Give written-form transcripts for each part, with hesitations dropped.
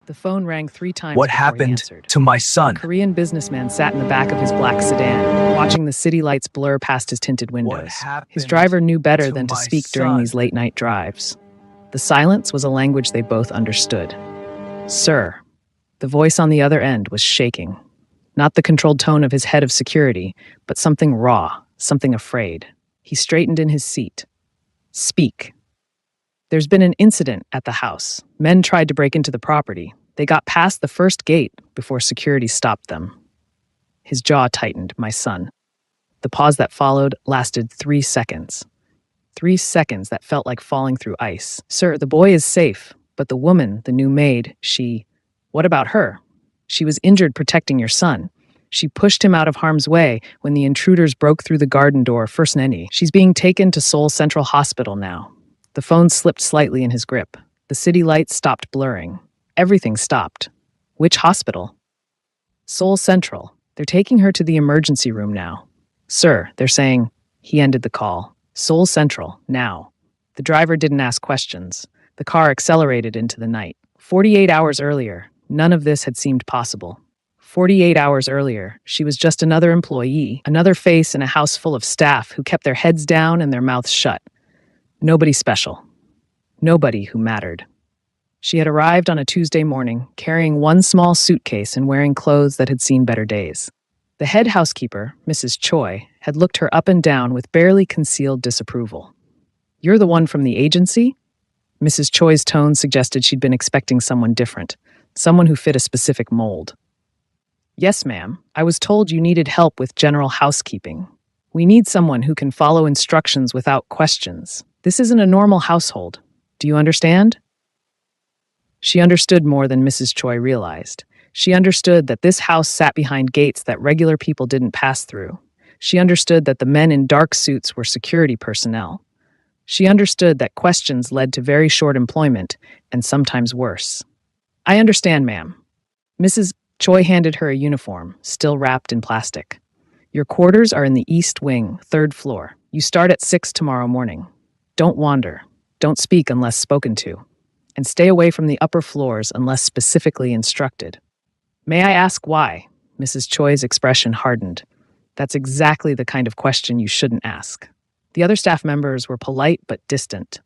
The phone rang 3 times What before he happened answered. to my A son? Korean businessman sat in the back of his black sedan, watching the city lights blur past his tinted windows. His driver knew better than to speak during these late-night drives. The silence was a language they both understood. "Sir." The voice on the other end was shaking. Not the controlled tone of his head of security, but something raw, something afraid. He straightened in his seat. "Speak." "There's been an incident at the house. Men tried to break into the property. They got past the first gate before security stopped them." His jaw tightened. "My son." The pause that followed lasted 3 seconds. 3 seconds that felt like falling through ice. "Sir, the boy is safe, but the woman, the new maid, she... What about her? She was injured protecting your son. She pushed him out of harm's way when the intruders broke through the garden door first Nenny. She's being taken to Seoul Central Hospital now." The phone slipped slightly in his grip. The city lights stopped blurring. Everything stopped. "Which hospital?" "Seoul Central. They're taking her to the emergency room now." "Sir, they're saying..." He ended the call. "Seoul Central, now." The driver didn't ask questions. The car accelerated into the night. 48 hours earlier, none of this had seemed possible. 48 hours earlier, she was just another employee, another face in a house full of staff who kept their heads down and their mouths shut. Nobody special. Nobody who mattered. She had arrived on a Tuesday morning, carrying one small suitcase and wearing clothes that had seen better days. The head housekeeper, Mrs. Choi, had looked her up and down with barely concealed disapproval. "You're the one from the agency?" Mrs. Choi's tone suggested she'd been expecting someone different, someone who fit a specific mold. "Yes, ma'am. I was told you needed help with general housekeeping. We need someone who can follow instructions without questions. This isn't a normal household. Do you understand?" She understood more than Mrs. Choi realized. She understood that this house sat behind gates that regular people didn't pass through. She understood that the men in dark suits were security personnel. She understood that questions led to very short employment, and sometimes worse. "I understand, ma'am." Mrs. Choi handed her a uniform, still wrapped in plastic. "Your quarters are in the East Wing, 3rd floor. You start at 6 tomorrow morning. Don't wander. Don't speak unless spoken to. And stay away from the upper floors unless specifically instructed." "May I ask why?" Mrs. Choi's expression hardened. "That's exactly the kind of question you shouldn't ask." The other staff members were polite but distant.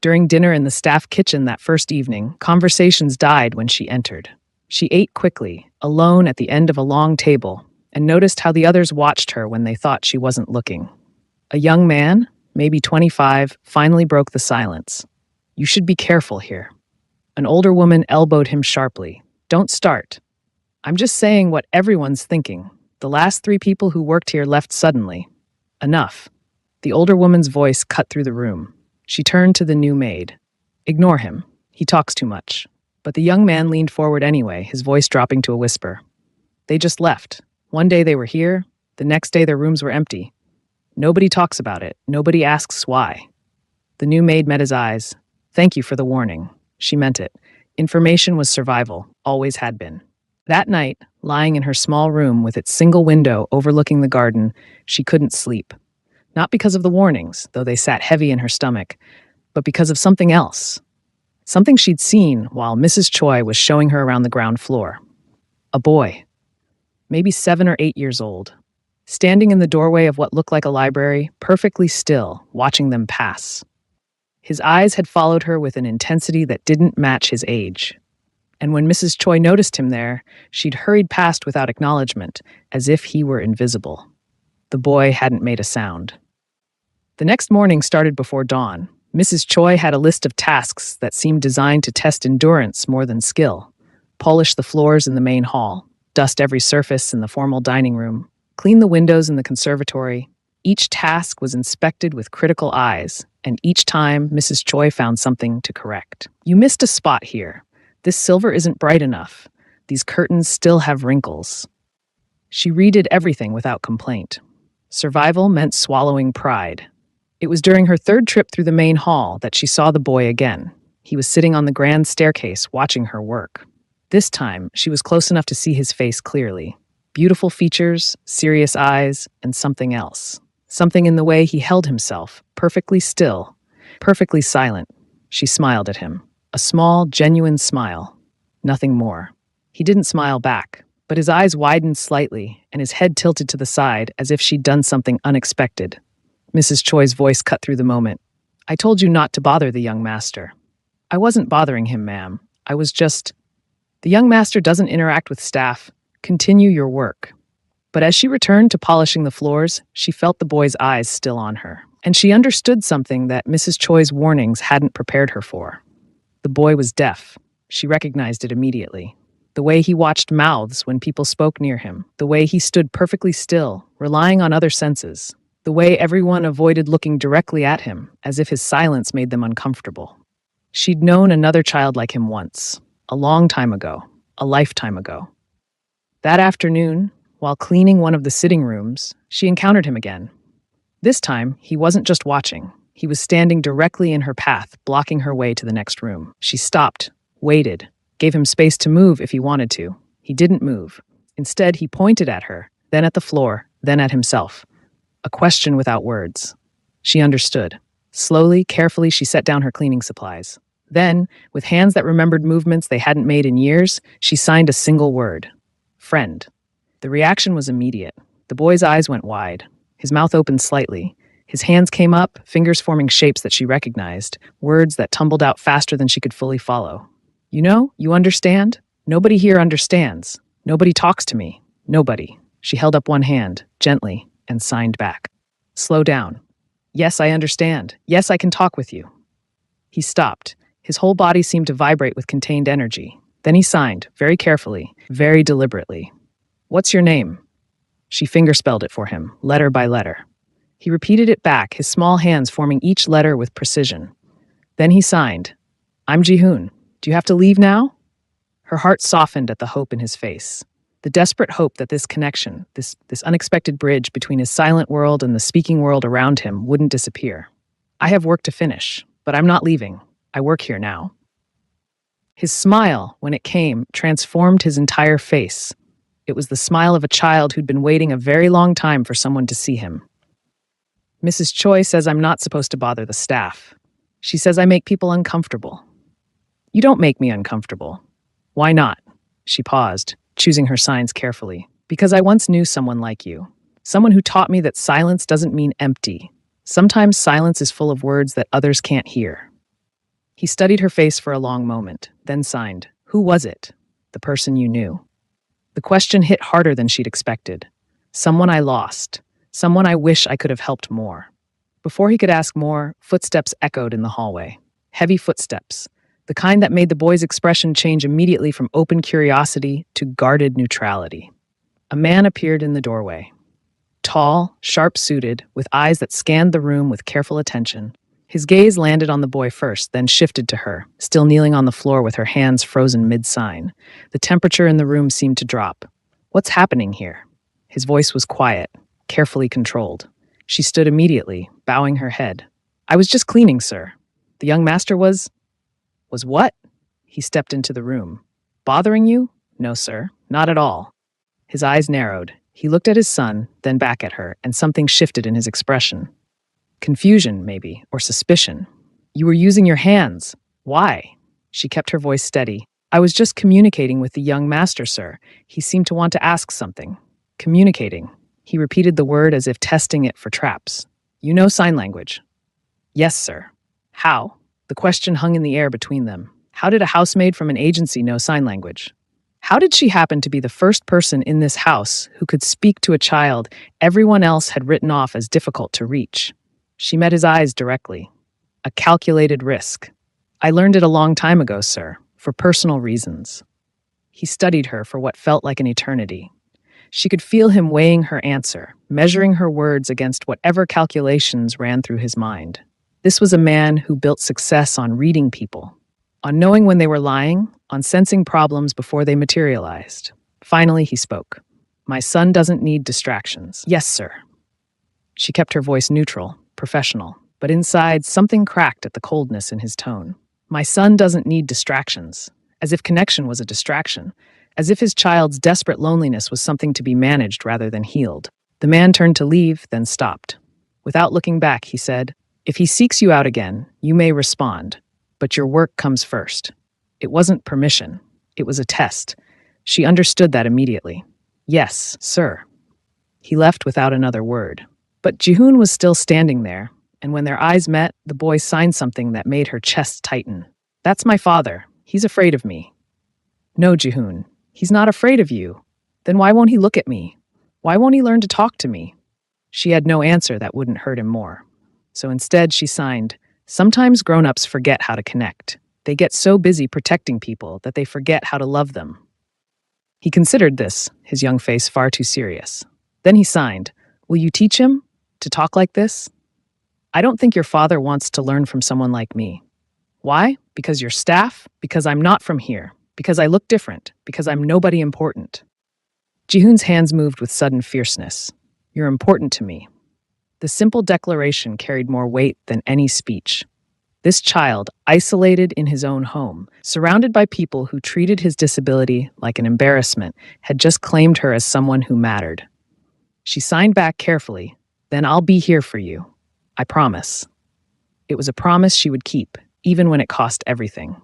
During dinner in the staff kitchen that first evening, conversations died when she entered. She ate quickly, alone at the end of a long table, and noticed how the others watched her when they thought she wasn't looking. A young man, maybe 25, finally broke the silence. "You should be careful here." An older woman elbowed him sharply. "Don't start. I'm just saying what everyone's thinking. The last 3 people who worked here left suddenly. Enough." The older woman's voice cut through the room. She turned to the new maid. "Ignore him. He talks too much." But the young man leaned forward anyway, his voice dropping to a whisper. "They just left. One day they were here, the next day their rooms were empty. Nobody talks about it. Nobody asks why." The new maid met his eyes. "Thank you for the warning." She meant it. Information was survival, always had been. That night, lying in her small room with its single window overlooking the garden, she couldn't sleep. Not because of the warnings, though they sat heavy in her stomach, but because of something else. Something she'd seen while Mrs. Choi was showing her around the ground floor. A boy, maybe 7 or 8 years old, standing in the doorway of what looked like a library, perfectly still, watching them pass. His eyes had followed her with an intensity that didn't match his age. And when Mrs. Choi noticed him there, she'd hurried past without acknowledgement, as if he were invisible. The boy hadn't made a sound. The next morning started before dawn. Mrs. Choi had a list of tasks that seemed designed to test endurance more than skill. Polish the floors in the main hall, dust every surface in the formal dining room, clean the windows in the conservatory. Each task was inspected with critical eyes, and each time Mrs. Choi found something to correct. "You missed a spot here. This silver isn't bright enough. These curtains still have wrinkles." She redid everything without complaint. Survival meant swallowing pride. It was during her 3rd trip through the main hall that she saw the boy again. He was sitting on the grand staircase watching her work. This time, she was close enough to see his face clearly. Beautiful features, serious eyes, and something else. Something in the way he held himself, perfectly still, perfectly silent. She smiled at him. A small, genuine smile. Nothing more. He didn't smile back, but his eyes widened slightly and his head tilted to the side as if she'd done something unexpected. Mrs. Choi's voice cut through the moment. I told you not to bother the young master. I wasn't bothering him, ma'am. I was just... The young master doesn't interact with staff. Continue your work. But as she returned to polishing the floors, she felt the boy's eyes still on her. And she understood something that Mrs. Choi's warnings hadn't prepared her for. The boy was deaf. She recognized it immediately. The way he watched mouths when people spoke near him. The way he stood perfectly still, relying on other senses. The way everyone avoided looking directly at him, as if his silence made them uncomfortable. She'd known another child like him once. A long time ago. A lifetime ago. That afternoon, while cleaning one of the sitting rooms, she encountered him again. This time, he wasn't just watching. He was standing directly in her path, blocking her way to the next room. She stopped, waited, gave him space to move if he wanted to. He didn't move. Instead, he pointed at her, then at the floor, then at himself. A question without words. She understood. Slowly, carefully, she set down her cleaning supplies. Then, with hands that remembered movements they hadn't made in years, she signed a single word. Friend. The reaction was immediate. The boy's eyes went wide. His mouth opened slightly. His hands came up, fingers forming shapes that she recognized, words that tumbled out faster than she could fully follow. You know, you understand? Nobody here understands. Nobody talks to me. Nobody. She held up one hand, gently, and signed back. Slow down. Yes, I understand. Yes, I can talk with you. He stopped. His whole body seemed to vibrate with contained energy. Then he signed, very carefully, very deliberately. What's your name? She fingerspelled it for him, letter by letter. He repeated it back, his small hands forming each letter with precision. Then he signed, I'm Ji-hoon. Do you have to leave now? Her heart softened at the hope in his face. The desperate hope that this connection, this unexpected bridge between his silent world and the speaking world around him wouldn't disappear. I have work to finish, but I'm not leaving. I work here now. His smile, when it came, transformed his entire face. It was the smile of a child who'd been waiting a very long time for someone to see him. Mrs. Choi says I'm not supposed to bother the staff. She says I make people uncomfortable. You don't make me uncomfortable. Why not? She paused, choosing her signs carefully. Because I once knew someone like you. Someone who taught me that silence doesn't mean empty. Sometimes silence is full of words that others can't hear. He studied her face for a long moment, then signed. Who was it? The person you knew. The question hit harder than she'd expected. Someone I lost. Someone I wish I could have helped more. Before he could ask more, footsteps echoed in the hallway. Heavy footsteps. The kind that made the boy's expression change immediately from open curiosity to guarded neutrality. A man appeared in the doorway. Tall, sharp-suited, with eyes that scanned the room with careful attention. His gaze landed on the boy first, then shifted to her, still kneeling on the floor with her hands frozen mid-sign. The temperature in the room seemed to drop. What's happening here? His voice was quiet, carefully controlled. She stood immediately, bowing her head. I was just cleaning, sir. The young master was... Was what? He stepped into the room. Bothering you? No, sir, not at all. His eyes narrowed. He looked at his son, then back at her, and something shifted in his expression. Confusion, maybe, or suspicion. You were using your hands. Why? She kept her voice steady. I was just communicating with the young master, sir. He seemed to want to ask something. Communicating. He repeated the word as if testing it for traps. You know sign language? Yes, sir. How? The question hung in the air between them. How did a housemaid from an agency know sign language? How did she happen to be the first person in this house who could speak to a child everyone else had written off as difficult to reach? She met his eyes directly. A calculated risk. I learned it a long time ago, sir, for personal reasons. He studied her for what felt like an eternity. She could feel him weighing her answer, measuring her words against whatever calculations ran through his mind. This was a man who built success on reading people, on knowing when they were lying, on sensing problems before they materialized. Finally, he spoke. My son doesn't need distractions. Yes, sir. She kept her voice neutral, professional, but inside, something cracked at the coldness in his tone. My son doesn't need distractions, as if connection was a distraction, as if his child's desperate loneliness was something to be managed rather than healed. The man turned to leave, then stopped. Without looking back, he said, if he seeks you out again, you may respond, but your work comes first. It wasn't permission. It was a test. She understood that immediately. Yes, sir. He left without another word. But Jihoon was still standing there, and when their eyes met, the boy signed something that made her chest tighten. That's my father. He's afraid of me. No, Jihoon. He's not afraid of you. Then why won't he look at me? Why won't he learn to talk to me? She had no answer that wouldn't hurt him more. So instead, she signed, sometimes grown-ups forget how to connect. They get so busy protecting people that they forget how to love them. He considered this, his young face far too serious. Then he signed, will you teach him to talk like this? I don't think your father wants to learn from someone like me. Why? Because you're staff? Because I'm not from here? Because I look different? Because I'm nobody important? Jihoon's hands moved with sudden fierceness. You're important to me. The simple declaration carried more weight than any speech. This child, isolated in his own home, surrounded by people who treated his disability like an embarrassment, had just claimed her as someone who mattered. She signed back carefully, then I'll be here for you. I promise. It was a promise she would keep, even when it cost everything.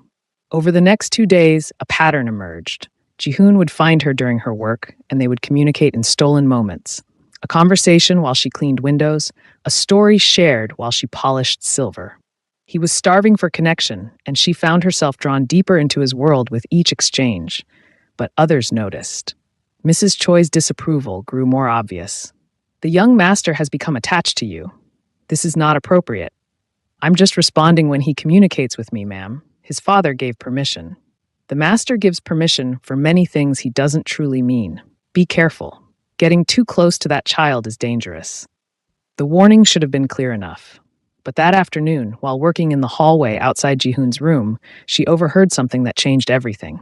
Over the next 2 days, a pattern emerged. Jihoon would find her during her work, and they would communicate in stolen moments. A conversation while she cleaned windows, a story shared while she polished silver. He was starving for connection, and she found herself drawn deeper into his world with each exchange. But others noticed. Mrs. Choi's disapproval grew more obvious. The young master has become attached to you. This is not appropriate. I'm just responding when he communicates with me, ma'am. His father gave permission. The master gives permission for many things he doesn't truly mean. Be careful. Getting too close to that child is dangerous. The warning should have been clear enough. But that afternoon, while working in the hallway outside Jihoon's room, she overheard something that changed everything.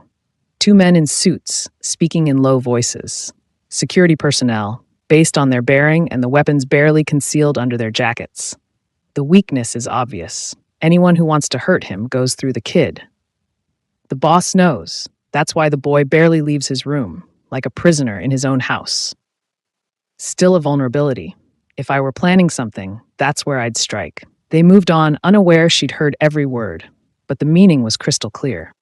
2 men in suits, speaking in low voices. Security personnel, based on their bearing and the weapons barely concealed under their jackets. The weakness is obvious. Anyone who wants to hurt him goes through the kid. The boss knows. That's why the boy barely leaves his room, like a prisoner in his own house. Still a vulnerability. If I were planning something, that's where I'd strike. They moved on, unaware she'd heard every word, but the meaning was crystal clear.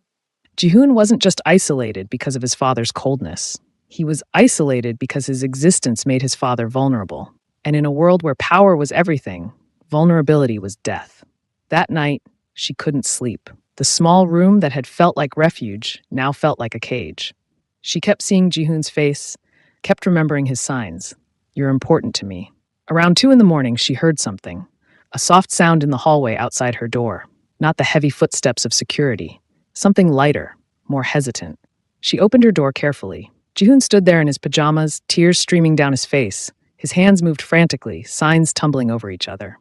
Jihoon wasn't just isolated because of his father's coldness. He was isolated because his existence made his father vulnerable. And in a world where power was everything, vulnerability was death. That night, she couldn't sleep. The small room that had felt like refuge now felt like a cage. She kept seeing Jihoon's face, kept remembering his signs. You're important to me. Around 2 a.m, she heard something. A soft sound in the hallway outside her door. Not the heavy footsteps of security. Something lighter, more hesitant. She opened her door carefully. Jihoon stood there in his pajamas, tears streaming down his face. His hands moved frantically, signs tumbling over each other.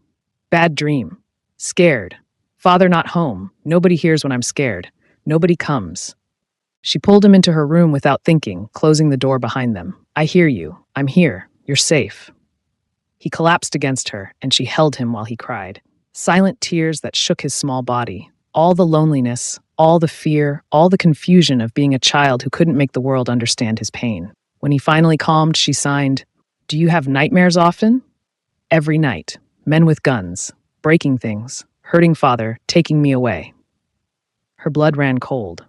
Bad dream. Scared. Father not home. Nobody hears when I'm scared. Nobody comes. She pulled him into her room without thinking, closing the door behind them. I hear you. I'm here. You're safe. He collapsed against her, and she held him while he cried. Silent tears that shook his small body. All the loneliness, all the fear, all the confusion of being a child who couldn't make the world understand his pain. When he finally calmed, she signed, Do you have nightmares often? Every night. Men with guns. Breaking things. Hurting father. Taking me away. Her blood ran cold.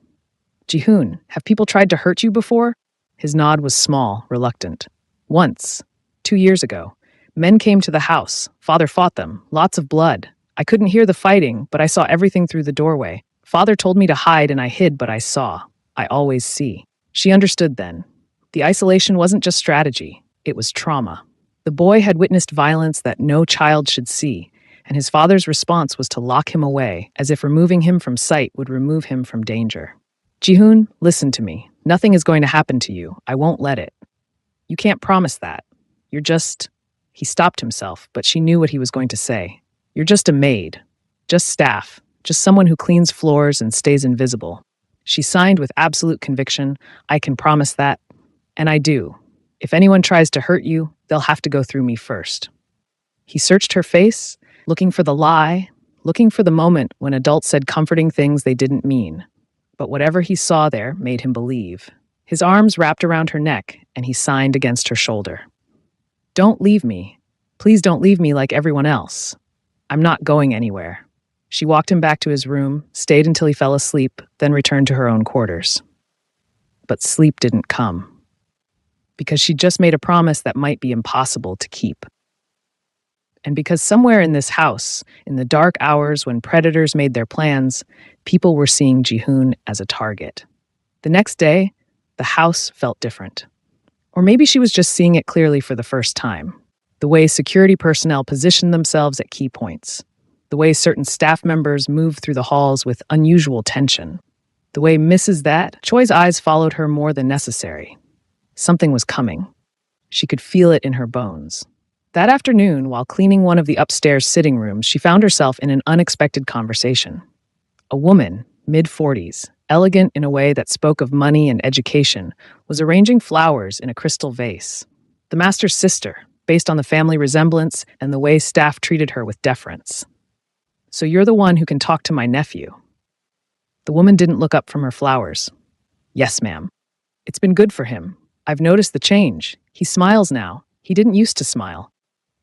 Jihoon, have people tried to hurt you before? His nod was small, reluctant. Once. 2 years ago. Men came to the house. Father fought them. Lots of blood. I couldn't hear the fighting, but I saw everything through the doorway. Father told me to hide and I hid, but I saw. I always see. She understood then. The isolation wasn't just strategy. It was trauma. The boy had witnessed violence that no child should see, and his father's response was to lock him away, as if removing him from sight would remove him from danger. Jihoon, listen to me. Nothing is going to happen to you. I won't let it. You can't promise that. You're just... He stopped himself, but she knew what he was going to say. You're just a maid. Just staff. Just someone who cleans floors and stays invisible. She signed with absolute conviction, I can promise that. And I do. If anyone tries to hurt you, they'll have to go through me first. He searched her face, looking for the lie, looking for the moment when adults said comforting things they didn't mean. But whatever he saw there made him believe. His arms wrapped around her neck, and he signed against her shoulder. Don't leave me. Please don't leave me like everyone else. I'm not going anywhere. She walked him back to his room, stayed until he fell asleep, then returned to her own quarters. but sleep didn't come. Because she just made a promise that might be impossible to keep. And because somewhere in this house, in the dark hours when predators made their plans, people were seeing Jihoon as a target. The next day, the house felt different. Or maybe she was just seeing it clearly for the first time. The way security personnel positioned themselves at key points. The way certain staff members moved through the halls with unusual tension. The way Mrs. That, Choi's eyes followed her more than necessary. Something was coming. She could feel it in her bones. That afternoon, while cleaning one of the upstairs sitting rooms, she found herself in an unexpected conversation. A woman, mid-40s, elegant in a way that spoke of money and education, was arranging flowers in a crystal vase. The master's sister, based on the family resemblance and the way staff treated her with deference. "So you're the one who can talk to my nephew." The woman didn't look up from her flowers. "Yes, ma'am. It's been good for him. I've noticed the change. He smiles now. He didn't used to smile."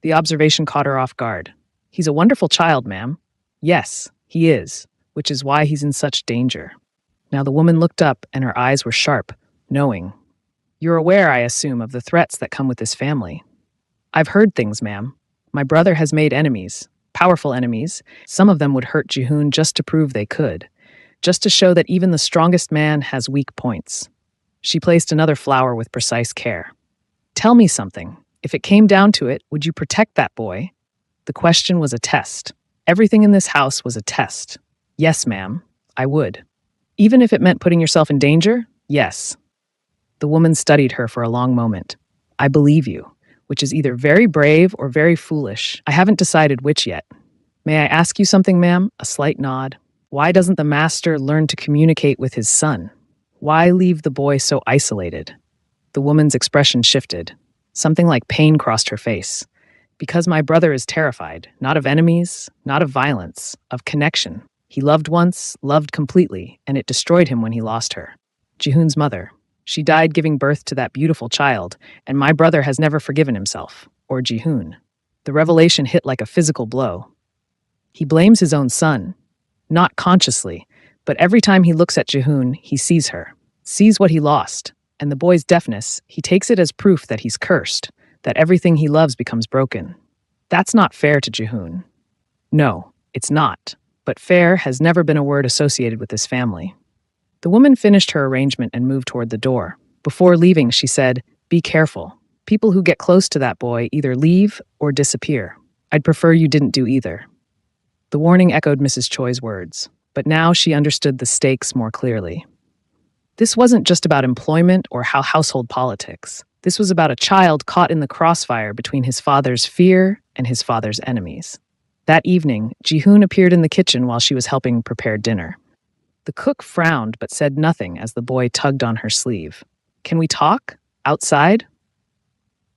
The observation caught her off guard. "He's a wonderful child, ma'am." "Yes, he is, which is why he's in such danger." Now the woman looked up and her eyes were sharp, knowing. "You're aware, I assume, of the threats that come with this family." "I've heard things, ma'am. My brother has made enemies, powerful enemies. Some of them would hurt Jihoon just to prove they could, just to show that even the strongest man has weak points." She placed another flower with precise care. "Tell me something. If it came down to it, would you protect that boy?" The question was a test. Everything in this house was a test. "Yes, ma'am, I would." "Even if it meant putting yourself in danger?" "Yes." The woman studied her for a long moment. "I believe you, which is either very brave or very foolish. I haven't decided which yet." "May I ask you something, ma'am?" A slight nod. "Why doesn't the master learn to communicate with his son? Why leave the boy so isolated?" The woman's expression shifted. Something like pain crossed her face. "Because my brother is terrified, not of enemies, not of violence, of connection. He loved once, loved completely, and it destroyed him when he lost her. Jihoon's mother. She died giving birth to that beautiful child, and my brother has never forgiven himself, or Jihoon." The revelation hit like a physical blow. He blames his own son, not consciously, but every time he looks at Jihoon, he sees her, sees what he lost, and the boy's deafness, he takes it as proof that he's cursed, that everything he loves becomes broken. That's not fair to Jihoon. No, it's not, but fair has never been a word associated with this family. The woman finished her arrangement and moved toward the door. Before leaving, she said, "Be careful. People who get close to that boy either leave or disappear. I'd prefer you didn't do either." The warning echoed Mrs. Choi's words, but now she understood the stakes more clearly. This wasn't just about employment or household politics. This was about a child caught in the crossfire between his father's fear and his father's enemies. That evening, Jihoon appeared in the kitchen while she was helping prepare dinner. The cook frowned but said nothing as the boy tugged on her sleeve. "Can we talk? Outside?"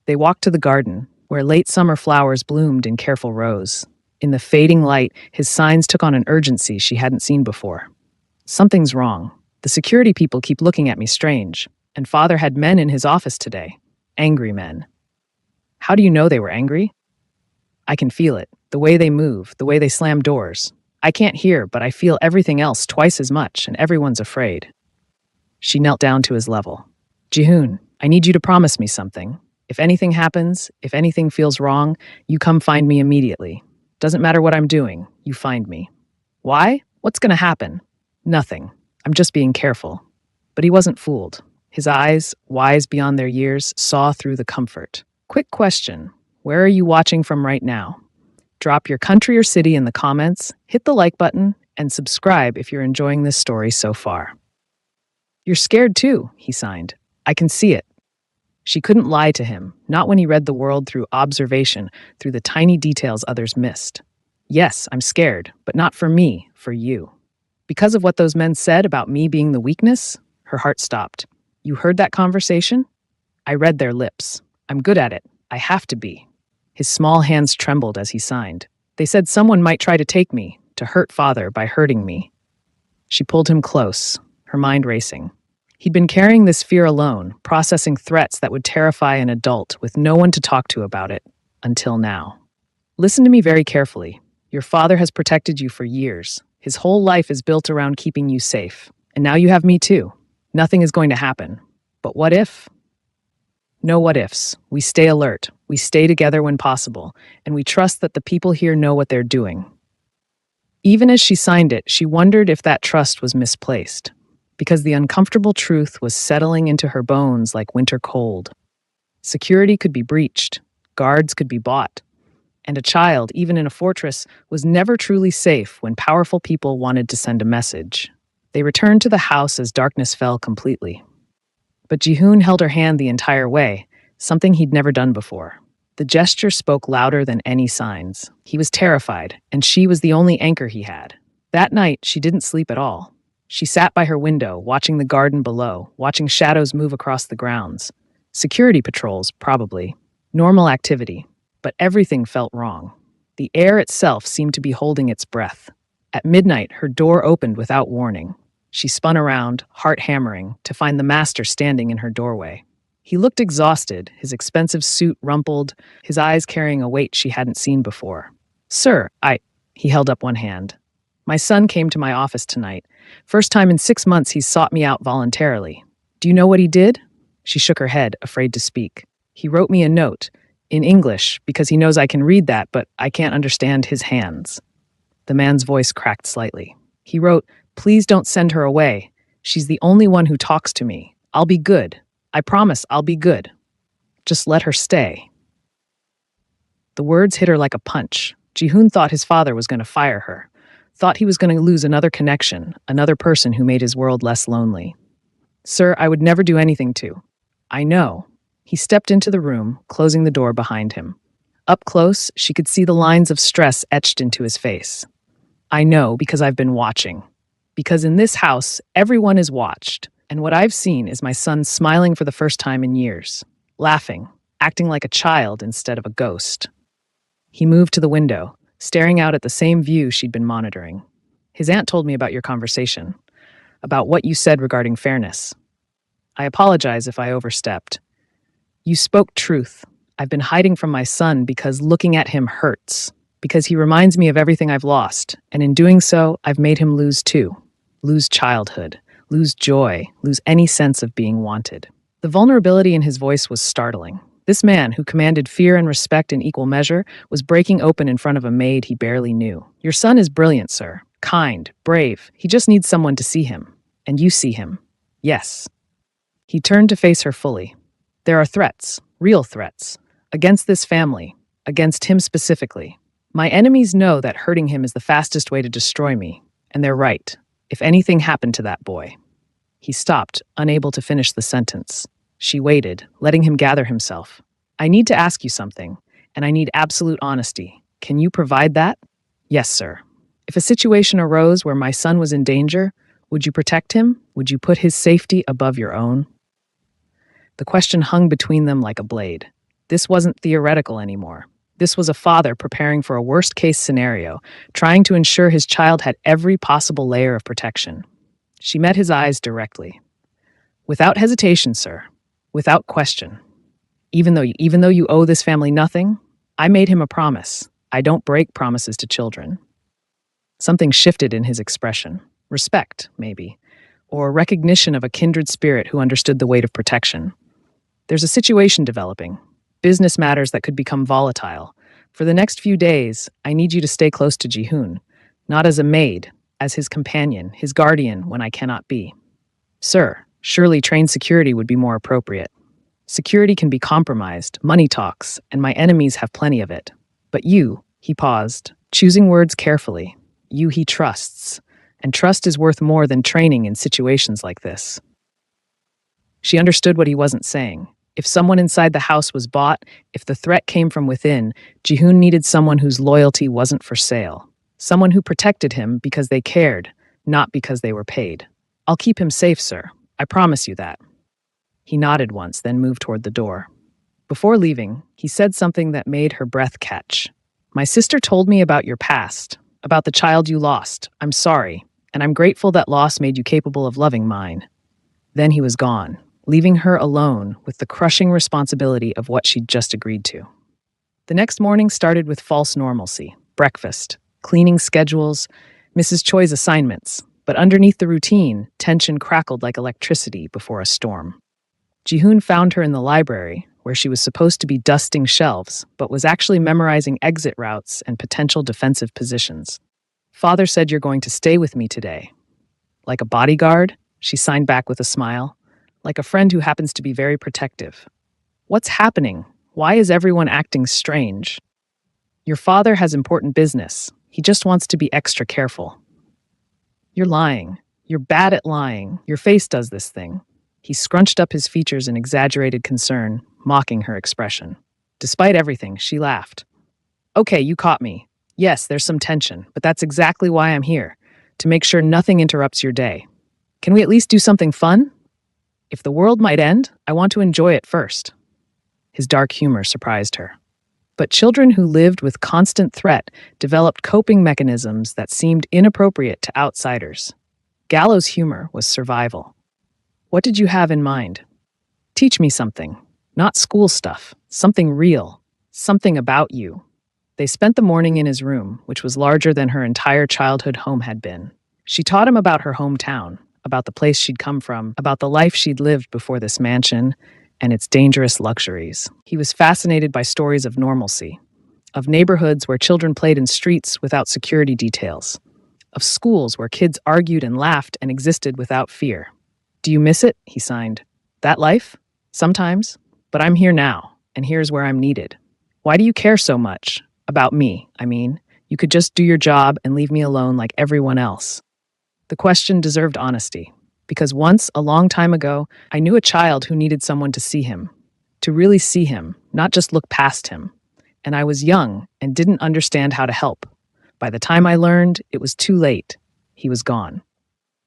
They walked to the garden, where late summer flowers bloomed in careful rows. In the fading light, his signs took on an urgency she hadn't seen before. "Something's wrong. The security people keep looking at me strange, and father had men in his office today. Angry men." "How do you know they were angry?" "I can feel it. The way they move, the way they slam doors. I can't hear, but I feel everything else twice as much, and everyone's afraid." She knelt down to his level. "Jihoon, I need you to promise me something. If anything happens, if anything feels wrong, you come find me immediately. Doesn't matter what I'm doing, you find me." "Why? What's going to happen?" "Nothing. I'm just being careful." But he wasn't fooled. His eyes, wise beyond their years, saw through the comfort. "Quick question. Where are you watching from right now?" Drop your country or city in the comments, hit the like button, and subscribe if you're enjoying this story so far. "You're scared too," he signed. "I can see it." She couldn't lie to him, not when he read the world through observation, through the tiny details others missed. "Yes, I'm scared, but not for me, for you. Because of what those men said about me being the weakness?" Her heart stopped. "You heard that conversation?" "I read their lips. I'm good at it. I have to be." His small hands trembled as he signed. "They said someone might try to take me, to hurt father by hurting me." She pulled him close, her mind racing. He'd been carrying this fear alone, processing threats that would terrify an adult with no one to talk to about it, until now. "Listen to me very carefully. Your father has protected you for years. His whole life is built around keeping you safe. And now you have me too. Nothing is going to happen. But what if? No what ifs. We stay alert. We stay together when possible. And we trust that the people here know what they're doing. Even as she signed it, she wondered if that trust was misplaced, because the uncomfortable truth was settling into her bones like winter cold. Security could be breached, guards could be bought, and a child, even in a fortress, was never truly safe when powerful people wanted to send a message. They returned to the house as darkness fell completely. But Jihoon held her hand the entire way, something he'd never done before. The gesture spoke louder than any signs. He was terrified, and she was the only anchor he had. That night, she didn't sleep at all. She sat by her window, watching the garden below, watching shadows move across the grounds. Security patrols, probably. Normal activity. But everything felt wrong. The air itself seemed to be holding its breath. At midnight, her door opened without warning. She spun around, heart hammering, to find the master standing in her doorway. He looked exhausted, his expensive suit rumpled, his eyes carrying a weight she hadn't seen before. "Sir, He held up one hand. "My son came to my office tonight. First time in 6 months he's sought me out voluntarily. Do you know what he did?" She shook her head, afraid to speak. "He wrote me a note, in English, because he knows I can read that, but I can't understand his hands." The man's voice cracked slightly. He wrote, "Please don't send her away. She's the only one who talks to me. I'll be good. I promise I'll be good. Just let her stay." The words hit her like a punch. Jihoon thought his father was going to fire her, thought he was going to lose another connection, another person who made his world less lonely. "Sir, I would never do anything to." "I know." He stepped into the room, closing the door behind him. Up close, she could see the lines of stress etched into his face. "I know because I've been watching. Because in this house, everyone is watched. And what I've seen is my son smiling for the first time in years, laughing, acting like a child instead of a ghost." He moved to the window, staring out at the same view she'd been monitoring. "His aunt told me about your conversation, about what you said regarding fairness. I apologize if I overstepped. You spoke truth. I've been hiding from my son because looking at him hurts, because he reminds me of everything I've lost, and in doing so, I've made him lose too. Lose childhood, lose joy, lose any sense of being wanted." The vulnerability in his voice was startling. This man, who commanded fear and respect in equal measure, was breaking open in front of a maid he barely knew. "Your son is brilliant, sir. Kind, brave. He just needs someone to see him. And you see him. Yes." He turned to face her fully. "There are threats, real threats, against this family, against him specifically. My enemies know that hurting him is the fastest way to destroy me, and they're right. If anything happened to that boy." He stopped, unable to finish the sentence. She waited, letting him gather himself. "I need to ask you something, and I need absolute honesty. Can you provide that?" "Yes, sir." "If a situation arose where my son was in danger, would you protect him? Would you put his safety above your own?" The question hung between them like a blade. This wasn't theoretical anymore. This was a father preparing for a worst-case scenario, trying to ensure his child had every possible layer of protection. She met his eyes directly. "Without hesitation, sir. Without question. Even though you owe this family nothing, I made him a promise. I don't break promises to children." Something shifted in his expression. Respect, maybe, or recognition of a kindred spirit who understood the weight of protection. "There's a situation developing. Business matters that could become volatile. For the next few days, I need you to stay close to Jihoon, not as a maid, as his companion, his guardian when I cannot be." "Sir, surely trained security would be more appropriate. Security can be compromised, money talks, and my enemies have plenty of it. But you," he paused, choosing words carefully, "you he trusts, and trust is worth more than training in situations like this." She understood what he wasn't saying. If someone inside the house was bought, if the threat came from within, Jihoon needed someone whose loyalty wasn't for sale. Someone who protected him because they cared, not because they were paid. "I'll keep him safe, sir. I promise you that." He nodded once, then moved toward the door. Before leaving, he said something that made her breath catch. "My sister told me about your past, about the child you lost. I'm sorry, and I'm grateful that loss made you capable of loving mine." Then he was gone, leaving her alone with the crushing responsibility of what she'd just agreed to. The next morning started with false normalcy, breakfast, cleaning schedules, Mrs. Choi's assignments, But underneath the routine, tension crackled like electricity before a storm. Jihoon found her in the library, where she was supposed to be dusting shelves, but was actually memorizing exit routes and potential defensive positions. "Father said you're going to stay with me today." "Like a bodyguard?" She signed back with a smile. "Like a friend who happens to be very protective." "What's happening? Why is everyone acting strange?" "Your father has important business. He just wants to be extra careful." "You're lying. You're bad at lying. Your face does this thing." He scrunched up his features in exaggerated concern, mocking her expression. Despite everything, she laughed. "Okay, you caught me. Yes, there's some tension, but that's exactly why I'm here, to make sure nothing interrupts your day. Can we at least do something fun? If the world might end, I want to enjoy it first." His dark humor surprised her. But children who lived with constant threat developed coping mechanisms that seemed inappropriate to outsiders. Gallows humor was survival. "What did you have in mind? Teach me something. Not school stuff. Something real. Something about you." They spent the morning in his room, which was larger than her entire childhood home had been. She taught him about her hometown, about the place she'd come from, about the life she'd lived before this mansion, and its dangerous luxuries. He was fascinated by stories of normalcy, of neighborhoods where children played in streets without security details, of schools where kids argued and laughed and existed without fear. "Do you miss it?" he signed. "That life? Sometimes. But I'm here now, and here's where I'm needed." "Why do you care so much? About me, I mean. You could just do your job and leave me alone like everyone else." The question deserved honesty, because once, a long time ago, I knew a child who needed someone to see him, to really see him, not just look past him. And I was young and didn't understand how to help. By the time I learned, it was too late. He was gone.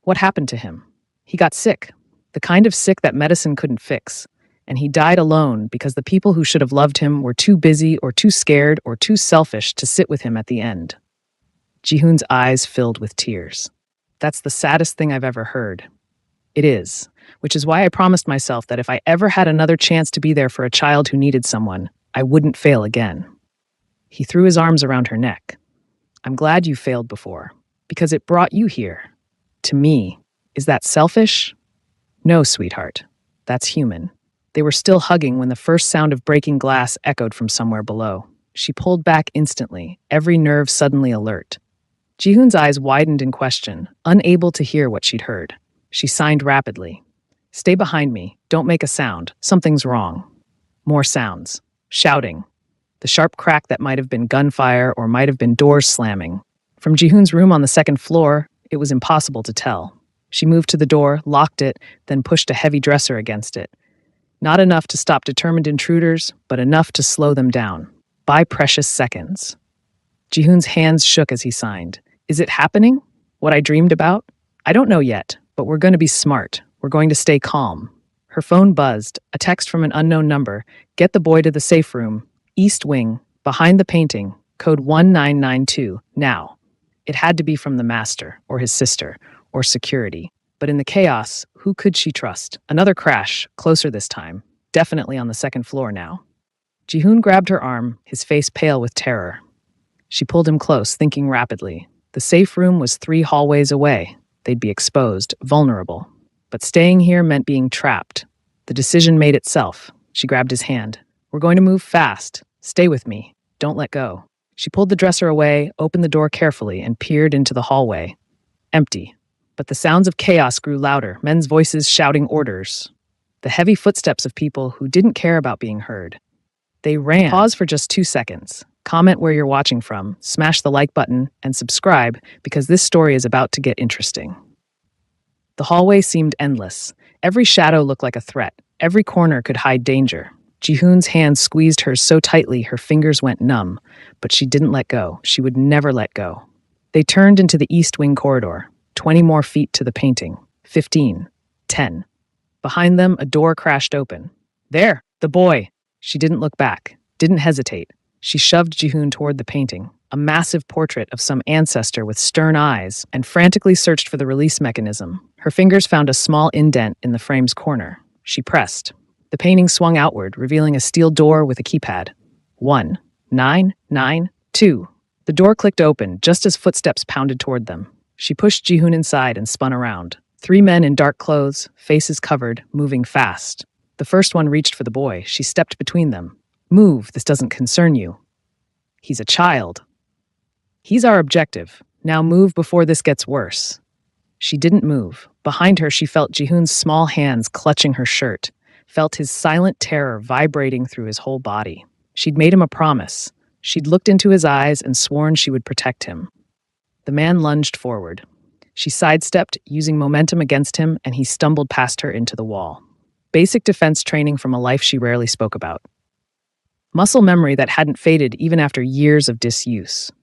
What happened to him? He got sick, the kind of sick that medicine couldn't fix. And he died alone because the people who should have loved him were too busy or too scared or too selfish to sit with him at the end. Jihoon's eyes filled with tears. "That's the saddest thing I've ever heard." "It is, which is why I promised myself that if I ever had another chance to be there for a child who needed someone, I wouldn't fail again." He threw his arms around her neck. "I'm glad you failed before, because it brought you here. To me. Is that selfish?" "No, sweetheart. That's human." They were still hugging when the first sound of breaking glass echoed from somewhere below. She pulled back instantly, every nerve suddenly alert. Jihoon's eyes widened in question, unable to hear what she'd heard. She signed rapidly. "Stay behind me. Don't make a sound. Something's wrong." More sounds. Shouting. The sharp crack that might have been gunfire or might have been doors slamming. From Jihoon's room on the second floor, it was impossible to tell. She moved to the door, locked it, then pushed a heavy dresser against it. Not enough to stop determined intruders, but enough to slow them down. By precious seconds. Jihoon's hands shook as he signed. "Is it happening? What I dreamed about? I don't know yet, but we're going to be smart. We're going to stay calm." Her phone buzzed, a text from an unknown number. "Get the boy to the safe room. East wing, behind the painting, code 1992, now." It had to be from the master, or his sister, or security. But in the chaos, who could she trust? Another crash, closer this time. Definitely on the second floor now. Jihoon grabbed her arm, his face pale with terror. She pulled him close, thinking rapidly. The safe room was 3 hallways away. They'd be exposed, vulnerable. But staying here meant being trapped. The decision made itself. She grabbed his hand. "We're going to move fast. Stay with me. Don't let go." She pulled the dresser away, opened the door carefully, and peered into the hallway. Empty. But the sounds of chaos grew louder, men's voices shouting orders. The heavy footsteps of people who didn't care about being heard. They ran. Pause for just 2 seconds. Comment where you're watching from, smash the like button, and subscribe, because this story is about to get interesting. The hallway seemed endless. Every shadow looked like a threat. Every corner could hide danger. Jihoon's hand squeezed hers so tightly her fingers went numb, but she didn't let go. She would never let go. They turned into the east wing corridor, 20 more feet to the painting. 15. 10. Behind them, a door crashed open. "There, the boy!" She didn't look back, didn't hesitate. She shoved Jihoon toward the painting, a massive portrait of some ancestor with stern eyes, and frantically searched for the release mechanism. Her fingers found a small indent in the frame's corner. She pressed. The painting swung outward, revealing a steel door with a keypad. 1992. The door clicked open just as footsteps pounded toward them. She pushed Jihoon inside and spun around. Three men in dark clothes, faces covered, moving fast. The first one reached for the boy. She stepped between them. Move, this doesn't concern you. He's a child. He's our objective. Now move before this gets worse. She didn't move. Behind her, she felt Jihoon's small hands clutching her shirt, felt his silent terror vibrating through his whole body. She'd made him a promise. She'd looked into his eyes and sworn she would protect him. The man lunged forward. She sidestepped, using momentum against him, and he stumbled past her into the wall. Basic defense training from a life she rarely spoke about. Muscle memory that hadn't faded even after years of disuse.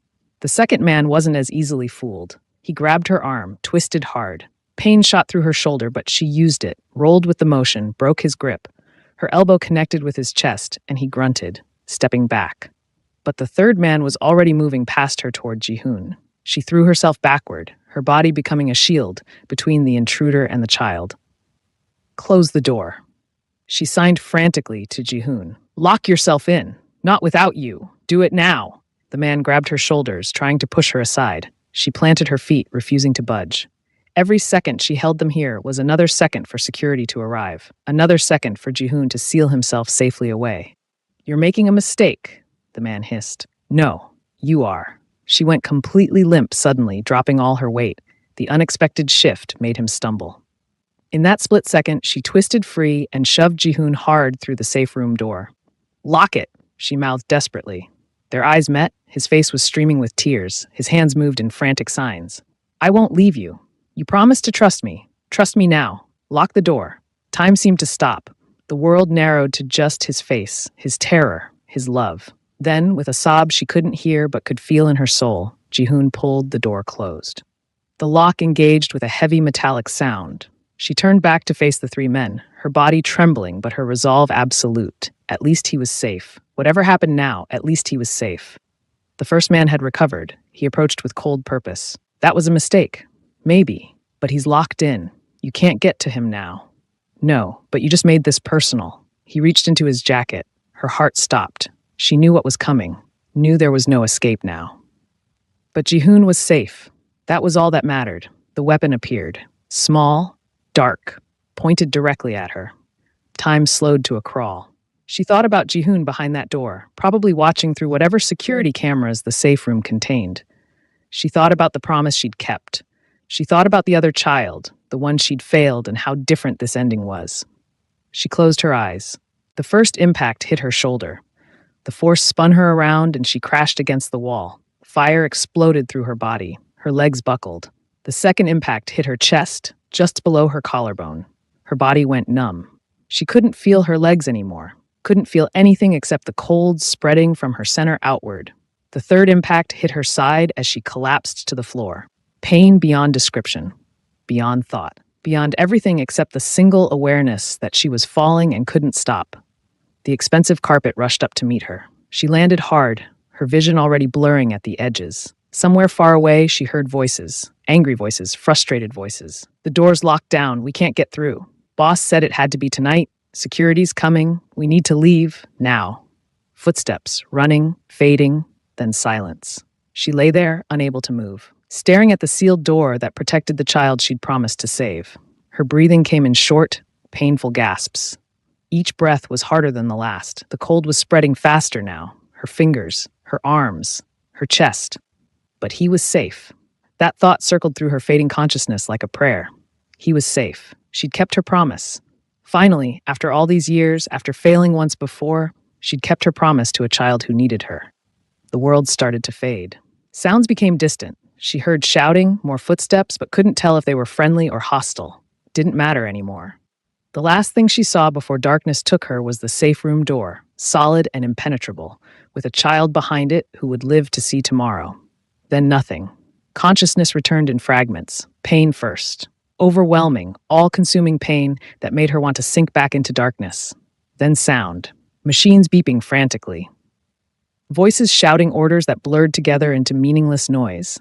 The second man wasn't as easily fooled. He grabbed her arm, twisted hard. Pain shot through her shoulder, but she used it, rolled with the motion, broke his grip. Her elbow connected with his chest, and he grunted, stepping back. But the third man was already moving past her toward Jihoon. She threw herself backward, her body becoming a shield between the intruder and the child. Close the door. She signed frantically to Jihoon. Lock yourself in. Not without you. Do it now. The man grabbed her shoulders, trying to push her aside. She planted her feet, refusing to budge. Every second she held them here was another second for security to arrive, another second for Jihoon to seal himself safely away. You're making a mistake, the man hissed. No, you are. She went completely limp suddenly, dropping all her weight. The unexpected shift made him stumble. In that split second, she twisted free and shoved Jihoon hard through the safe room door. Lock it, she mouthed desperately. Their eyes met, his face was streaming with tears, his hands moved in frantic signs. I won't leave you. You promised to trust me. Trust me now. Lock the door. Time seemed to stop. The world narrowed to just his face, his terror, his love. Then, with a sob she couldn't hear but could feel in her soul, Jihoon pulled the door closed. The lock engaged with a heavy metallic sound. She turned back to face the three men, her body trembling but her resolve absolute. At least he was safe. Whatever happened now, at least he was safe. The first man had recovered. He approached with cold purpose. That was a mistake. Maybe. But he's locked in. You can't get to him now. No, but you just made this personal. He reached into his jacket. Her heart stopped. She knew what was coming. Knew there was no escape now. But Jihoon was safe. That was all that mattered. The weapon appeared. Small, dark, pointed directly at her. Time slowed to a crawl. She thought about Jihoon behind that door, probably watching through whatever security cameras the safe room contained. She thought about the promise she'd kept. She thought about the other child, the one she'd failed, and how different this ending was. She closed her eyes. The first impact hit her shoulder. The force spun her around and she crashed against the wall. Fire exploded through her body. Her legs buckled. The second impact hit her chest, just below her collarbone. Her body went numb. She couldn't feel her legs anymore. Couldn't feel anything except the cold spreading from her center outward. The third impact hit her side as she collapsed to the floor. Pain beyond description, beyond thought, beyond everything except the single awareness that she was falling and couldn't stop. The expensive carpet rushed up to meet her. She landed hard, her vision already blurring at the edges. Somewhere far away, she heard voices, angry voices, frustrated voices. The door's locked down, we can't get through. Boss said it had to be tonight. Security's coming, we need to leave, now. Footsteps, running, fading, then silence. She lay there, unable to move, staring at the sealed door that protected the child she'd promised to save. Her breathing came in short, painful gasps. Each breath was harder than the last. The cold was spreading faster now. Her fingers, her arms, her chest. But he was safe. That thought circled through her fading consciousness like a prayer. He was safe. She'd kept her promise. Finally, after all these years, after failing once before, she'd kept her promise to a child who needed her. The world started to fade. Sounds became distant. She heard shouting, more footsteps, but couldn't tell if they were friendly or hostile. Didn't matter anymore. The last thing she saw before darkness took her was the safe room door, solid and impenetrable, with a child behind it who would live to see tomorrow. Then nothing. Consciousness returned in fragments, pain first. Overwhelming, all-consuming pain that made her want to sink back into darkness. Then sound. Machines beeping frantically. Voices shouting orders that blurred together into meaningless noise.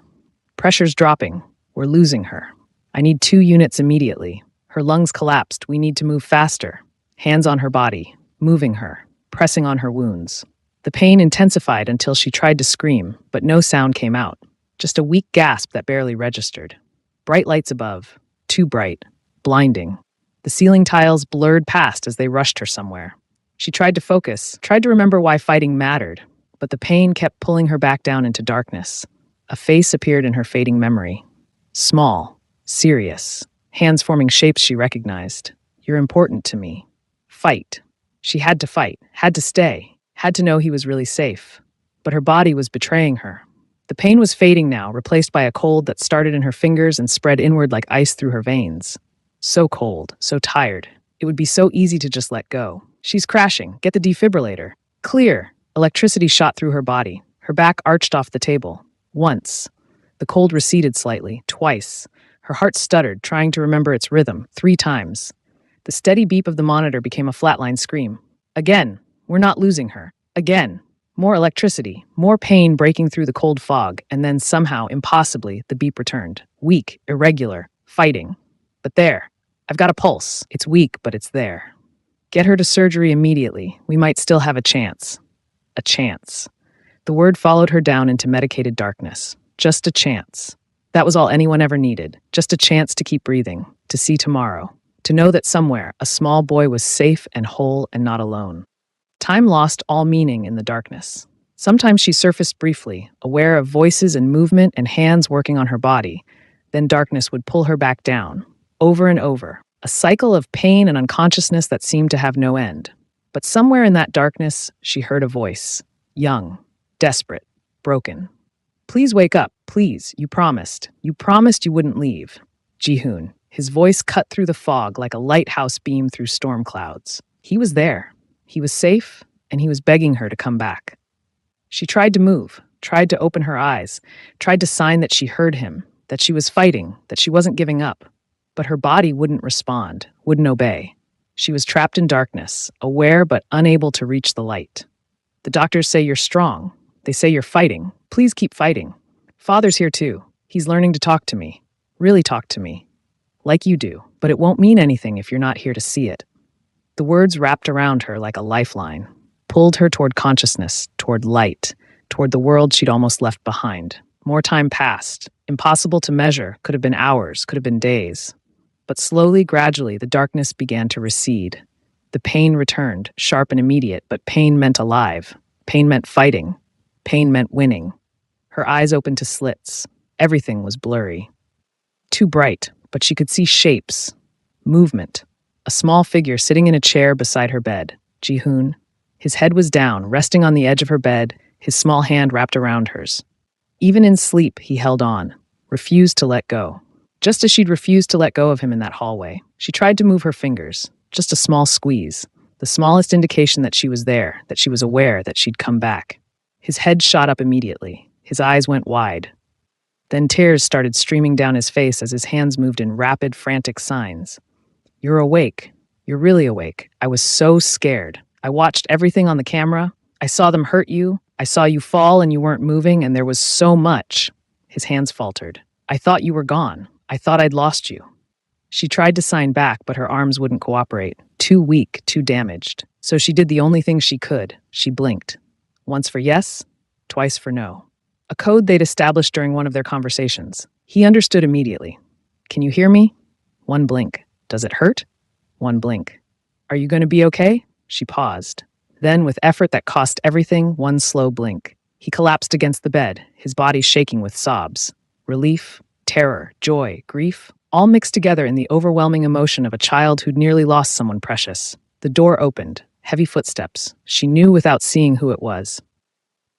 Pressure's dropping. We're losing her. I need 2 units immediately. Her lungs collapsed. We need to move faster. Hands on her body, moving her, pressing on her wounds. The pain intensified until she tried to scream, but no sound came out. Just a weak gasp that barely registered. Bright lights above, too bright, blinding. The ceiling tiles blurred past as they rushed her somewhere. She tried to focus, tried to remember why fighting mattered, but the pain kept pulling her back down into darkness. A face appeared in her fading memory. Small, serious, hands forming shapes she recognized. You're important to me. Fight. She had to fight, had to stay, had to know he was really safe. But her body was betraying her. The pain was fading now, replaced by a cold that started in her fingers and spread inward like ice through her veins. So cold, so tired. It would be so easy to just let go. She's crashing. Get the defibrillator. Clear. Electricity shot through her body. Her back arched off the table. Once. The cold receded slightly. Twice. Her heart stuttered, trying to remember its rhythm. 3 times. The steady beep of the monitor became a flatline scream. Again. We're not losing her. Again. More electricity, more pain breaking through the cold fog, and then somehow, impossibly, the beep returned. Weak, irregular, fighting. But there. I've got a pulse. It's weak, but it's there. Get her to surgery immediately. We might still have a chance. A chance. The word followed her down into medicated darkness. Just a chance. That was all anyone ever needed. Just a chance to keep breathing, to see tomorrow, to know that somewhere a small boy was safe and whole and not alone. Time lost all meaning in the darkness. Sometimes she surfaced briefly, aware of voices and movement and hands working on her body. Then darkness would pull her back down, over and over, a cycle of pain and unconsciousness that seemed to have no end. But somewhere in that darkness, she heard a voice, young, desperate, broken. Please wake up, please, you promised. You promised you wouldn't leave. Ji-hoon, his voice cut through the fog like a lighthouse beam through storm clouds. He was there. He was safe, and he was begging her to come back. She tried to move, tried to open her eyes, tried to sign that she heard him, that she was fighting, that she wasn't giving up. But her body wouldn't respond, wouldn't obey. She was trapped in darkness, aware but unable to reach the light. The doctors say you're strong. They say you're fighting. Please keep fighting. Father's here too. He's learning to talk to me. Really talk to me. Like you do, but it won't mean anything if you're not here to see it. The words wrapped around her like a lifeline, pulled her toward consciousness, toward light, toward the world she'd almost left behind. More time passed. Impossible to measure. Could have been hours, could have been days. But slowly, gradually, the darkness began to recede. The pain returned, sharp and immediate, but pain meant alive. Pain meant fighting. Pain meant winning. Her eyes opened to slits. Everything was blurry. Too bright, but she could see shapes. Movement. A small figure sitting in a chair beside her bed. Ji-hoon. His head was down, resting on the edge of her bed, his small hand wrapped around hers. Even in sleep, he held on, refused to let go. Just as she'd refused to let go of him in that hallway, she tried to move her fingers, just a small squeeze, the smallest indication that she was there, that she was aware that she'd come back. His head shot up immediately. His eyes went wide. Then tears started streaming down his face as his hands moved in rapid, frantic signs. You're awake. You're really awake. I was so scared. I watched everything on the camera. I saw them hurt you. I saw you fall and you weren't moving, and there was so much. His hands faltered. I thought you were gone. I thought I'd lost you. She tried to sign back, but her arms wouldn't cooperate. Too weak, too damaged. So she did the only thing she could. She blinked. Once for yes, twice for no. A code they'd established during one of their conversations. He understood immediately. Can you hear me? 1 blink. Does it hurt? 1 blink. Are you going to be okay? She paused. Then, with effort that cost everything, 1 slow blink. He collapsed against the bed, his body shaking with sobs. Relief, terror, joy, grief, all mixed together in the overwhelming emotion of a child who'd nearly lost someone precious. The door opened, heavy footsteps. She knew without seeing who it was.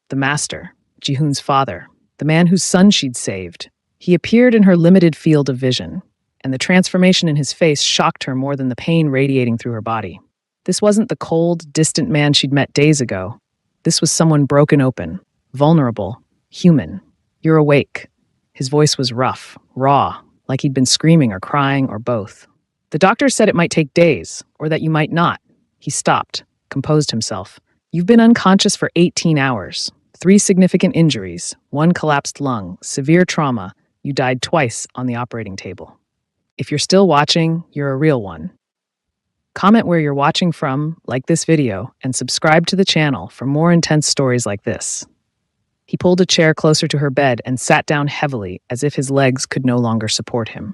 The master, Ji-hoon's father, the man whose son she'd saved. He appeared in her limited field of vision, and the transformation in his face shocked her more than the pain radiating through her body. This wasn't the cold, distant man she'd met days ago. This was someone broken open, vulnerable, human. You're awake. His voice was rough, raw, like he'd been screaming or crying or both. The doctor said it might take days, or that you might not. He stopped, composed himself. You've been unconscious for 18 hours. 3 significant injuries, 1 collapsed lung, severe trauma. You died twice on the operating table. If you're still watching, you're a real one. Comment where you're watching from, like this video, and subscribe to the channel for more intense stories like this. He pulled a chair closer to her bed and sat down heavily, as if his legs could no longer support him.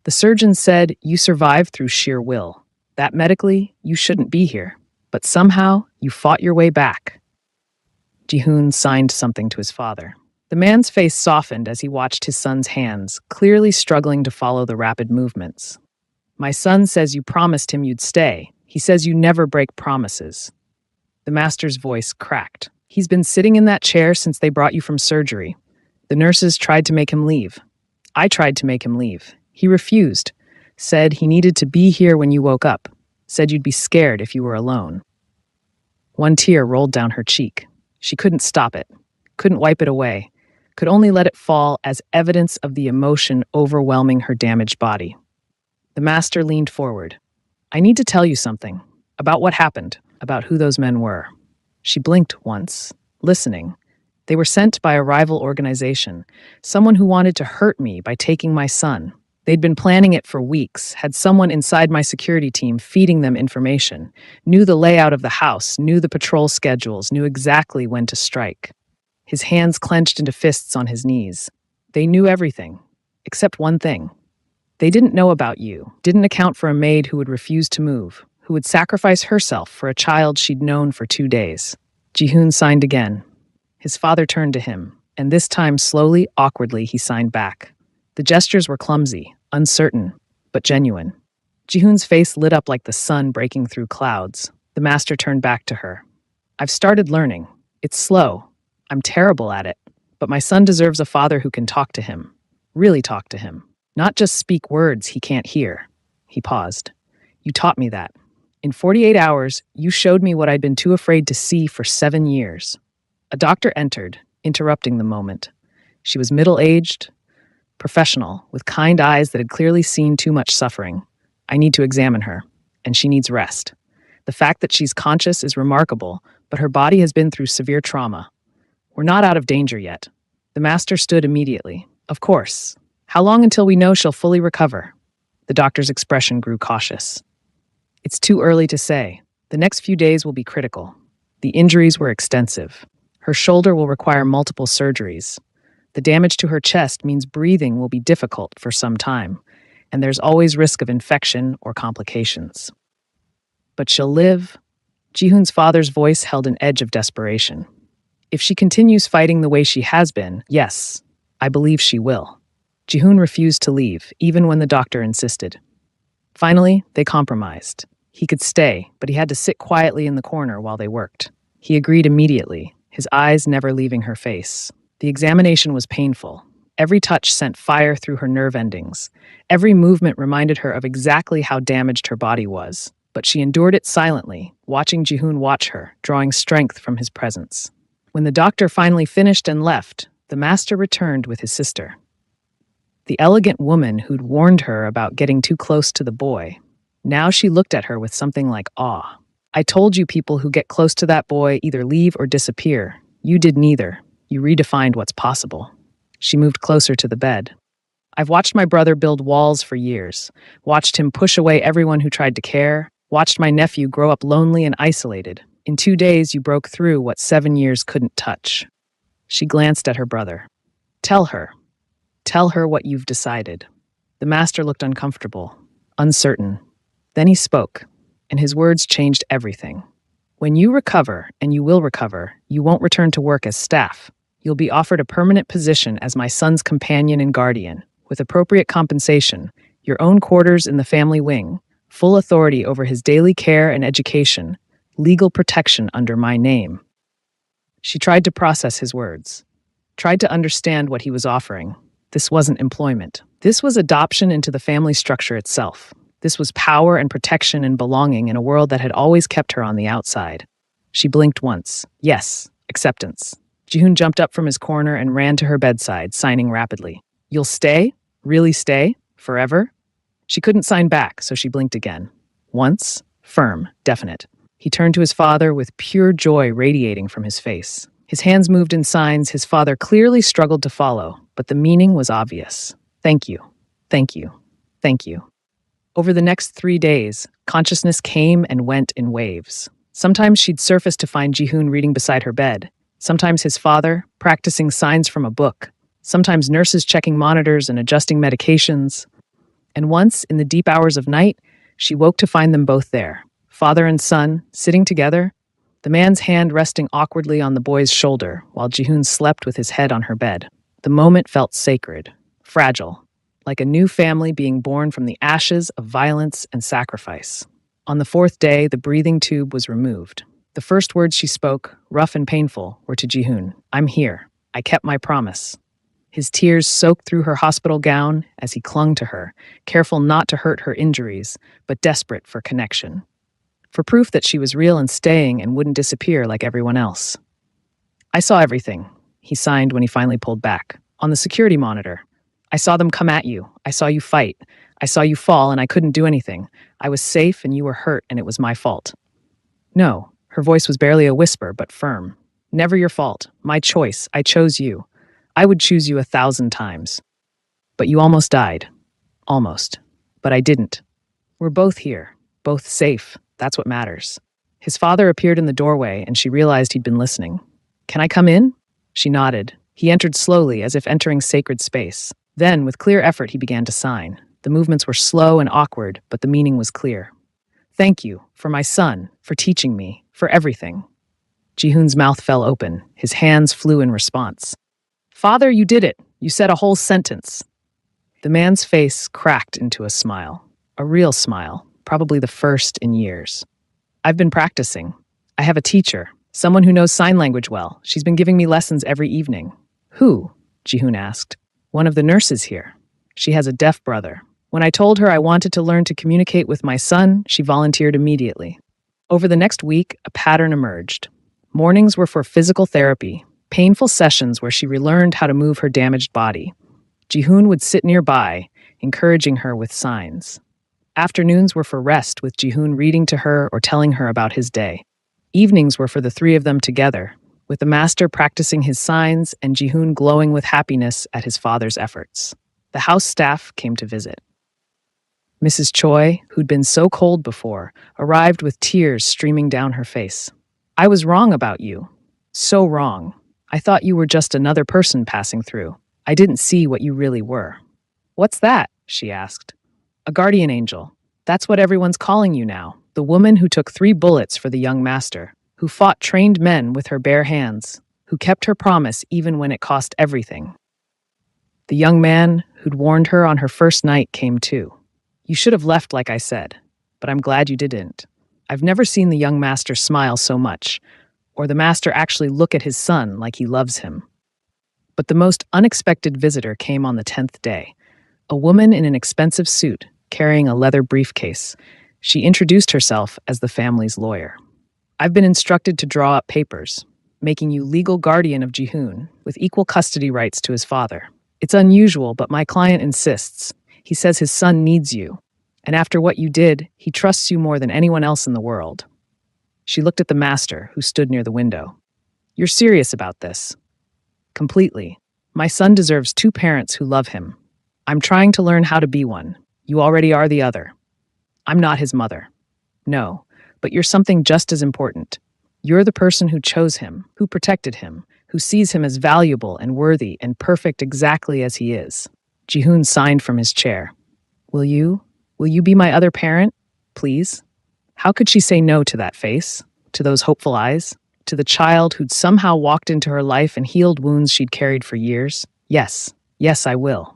The surgeon said, "You survived through sheer will. That medically, you shouldn't be here. But somehow, you fought your way back." Jihoon signed something to his father. The man's face softened as he watched his son's hands, clearly struggling to follow the rapid movements. "My son says you promised him you'd stay. He says you never break promises." The master's voice cracked. "He's been sitting in that chair since they brought you from surgery. The nurses tried to make him leave. I tried to make him leave. He refused. Said he needed to be here when you woke up. Said you'd be scared if you were alone." One tear rolled down her cheek. She couldn't stop it, couldn't wipe it away, could only let it fall as evidence of the emotion overwhelming her damaged body. The master leaned forward. "I need to tell you something. About what happened, about who those men were." She blinked once, listening. "They were sent by a rival organization, someone who wanted to hurt me by taking my son. They'd been planning it for weeks, had someone inside my security team feeding them information, knew the layout of the house, knew the patrol schedules, knew exactly when to strike." His hands clenched into fists on his knees. "They knew everything, except one thing. They didn't know about you, didn't account for a maid who would refuse to move, who would sacrifice herself for a child she'd known for 2 days." Jihoon signed again. His father turned to him, and this time slowly, awkwardly, he signed back. The gestures were clumsy, uncertain, but genuine. Jihoon's face lit up like the sun breaking through clouds. The master turned back to her. "I've started learning. It's slow. I'm terrible at it. But my son deserves a father who can talk to him. Really talk to him. Not just speak words he can't hear." He paused. "You taught me that. In 48 hours, you showed me what I'd been too afraid to see for 7 years." A doctor entered, interrupting the moment. She was middle-aged, professional, with kind eyes that had clearly seen too much suffering. "I need to examine her, and she needs rest. The fact that she's conscious is remarkable, but her body has been through severe trauma. We're not out of danger yet." The master stood immediately. "Of course. How long until we know she'll fully recover?" The doctor's expression grew cautious. "It's too early to say. The next few days will be critical. The injuries were extensive. Her shoulder will require multiple surgeries. The damage to her chest means breathing will be difficult for some time, and there's always risk of infection or complications. But she'll live." Jihoon's father's voice held an edge of desperation. "If she continues fighting the way she has been, yes, I believe she will." Jihoon refused to leave, even when the doctor insisted. Finally, they compromised. He could stay, but he had to sit quietly in the corner while they worked. He agreed immediately, his eyes never leaving her face. The examination was painful. Every touch sent fire through her nerve endings. Every movement reminded her of exactly how damaged her body was. But she endured it silently, watching Jihoon watch her, drawing strength from his presence. When the doctor finally finished and left, the master returned with his sister. The elegant woman who'd warned her about getting too close to the boy. Now she looked at her with something like awe. "I told you people who get close to that boy either leave or disappear. You did neither. You redefined what's possible." She moved closer to the bed. "I've watched my brother build walls for years, watched him push away everyone who tried to care, watched my nephew grow up lonely and isolated. In 2 days, you broke through what 7 years couldn't touch." She glanced at her brother. Tell her what you've decided." The master looked uncomfortable, uncertain. Then he spoke, and his words changed everything. "When you recover, and you will recover, you won't return to work as staff. You'll be offered a permanent position as my son's companion and guardian, with appropriate compensation, your own quarters in the family wing, full authority over his daily care and education, legal protection under my name." She tried to process his words, tried to understand what he was offering. This wasn't employment. This was adoption into the family structure itself. This was power and protection and belonging in a world that had always kept her on the outside. She blinked once. Yes, acceptance. Jihoon jumped up from his corner and ran to her bedside, signing rapidly. "You'll stay? Really stay? Forever?" She couldn't sign back, so she blinked again. Once, firm, definite. He turned to his father with pure joy radiating from his face. His hands moved in signs his father clearly struggled to follow, but the meaning was obvious. "Thank you. Thank you. Thank you." Over the next 3 days, consciousness came and went in waves. Sometimes she'd surface to find Jihoon reading beside her bed, Sometimes his father, practicing signs from a book. Sometimes nurses checking monitors and adjusting medications. And once, in the deep hours of night, she woke to find them both there, father and son, sitting together, the man's hand resting awkwardly on the boy's shoulder while Jihoon slept with his head on her bed. The moment felt sacred, fragile, like a new family being born from the ashes of violence and sacrifice. On the fourth day, the breathing tube was removed. The first words she spoke, rough and painful, were to Jihoon. "I'm here. I kept my promise." His tears soaked through her hospital gown as he clung to her, careful not to hurt her injuries, but desperate for connection. For proof that she was real and staying and wouldn't disappear like everyone else. "I saw everything," he signed when he finally pulled back. "On the security monitor. I saw them come at you. I saw you fight. I saw you fall and I couldn't do anything. I was safe and you were hurt and it was my fault." "No," her voice was barely a whisper, but firm. "Never your fault. My choice. I chose you. I would choose you 1,000 times. But you almost died. Almost. But I didn't. We're both here. Both safe. That's what matters." His father appeared in the doorway and she realized he'd been listening. "Can I come in?" She nodded. He entered slowly, as if entering sacred space. Then, with clear effort, he began to sign. The movements were slow and awkward, but the meaning was clear. "Thank you, for my son, for teaching me, for everything." Jihoon's mouth fell open. His hands flew in response. "Father, you did it. You said a whole sentence." The man's face cracked into a smile. A real smile, probably the first in years. "I've been practicing. I have a teacher, someone who knows sign language well. She's been giving me lessons every evening." "Who?" Jihoon asked. "One of the nurses here. She has a deaf brother. When I told her I wanted to learn to communicate with my son, she volunteered immediately." Over the next week, a pattern emerged. Mornings were for physical therapy, painful sessions where she relearned how to move her damaged body. Jihoon would sit nearby, encouraging her with signs. Afternoons were for rest, with Jihoon reading to her or telling her about his day. Evenings were for the three of them together, with the master practicing his signs and Jihoon glowing with happiness at his father's efforts. The house staff came to visit. Mrs. Choi, who'd been so cold before, arrived with tears streaming down her face. "I was wrong about you. So wrong. I thought you were just another person passing through. I didn't see what you really were." "What's that?" she asked. "A guardian angel. That's what everyone's calling you now. The woman who took 3 bullets for the young master, who fought trained men with her bare hands, who kept her promise even when it cost everything." The young man who'd warned her on her first night came too. "You should have left like I said, but I'm glad you didn't. I've never seen the young master smile so much, or the master actually look at his son like he loves him." But the most unexpected visitor came on the 10th day. A woman in an expensive suit, carrying a leather briefcase. She introduced herself as the family's lawyer. "I've been instructed to draw up papers, making you legal guardian of Jihoon, with equal custody rights to his father. It's unusual, but my client insists. He says his son needs you, and after what you did, he trusts you more than anyone else in the world." She looked at the master, who stood near the window. "You're serious about this?" "Completely. My son deserves 2 parents who love him. I'm trying to learn how to be one. You already are the other. I'm not his mother. No, but you're something just as important. You're the person who chose him, who protected him, who sees him as valuable and worthy and perfect exactly as he is." Jihoon signed from his chair. Will you be my other parent? Please?" How could she say no to that face, to those hopeful eyes, to the child who'd somehow walked into her life and healed wounds she'd carried for years? Yes, I will.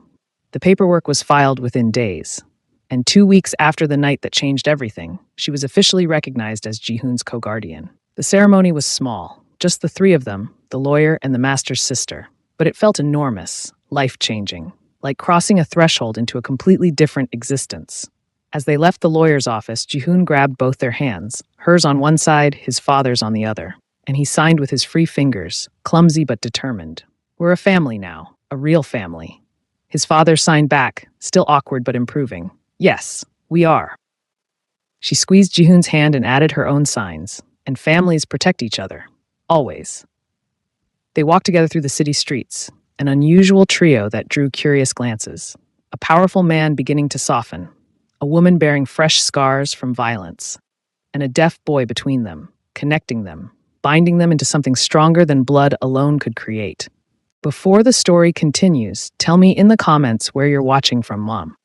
The paperwork was filed within days, and 2 weeks after the night that changed everything, she was officially recognized as Jihoon's co-guardian. The ceremony was small, just the 3 of them, the lawyer and the master's sister, but it felt enormous, life-changing, like crossing a threshold into a completely different existence. As they left the lawyer's office, Jihoon grabbed both their hands, hers on one side, his father's on the other, and he signed with his free fingers, clumsy but determined. "We're a family now, a real family." His father signed back, still awkward but improving. "Yes, we are." She squeezed Jihoon's hand and added her own signs, and families protect each other, always. They walked together through the city streets, an unusual trio that drew curious glances. A powerful man beginning to soften, a woman bearing fresh scars from violence, and a deaf boy between them, connecting them, binding them into something stronger than blood alone could create. Before the story continues, tell me in the comments where you're watching from, Mom.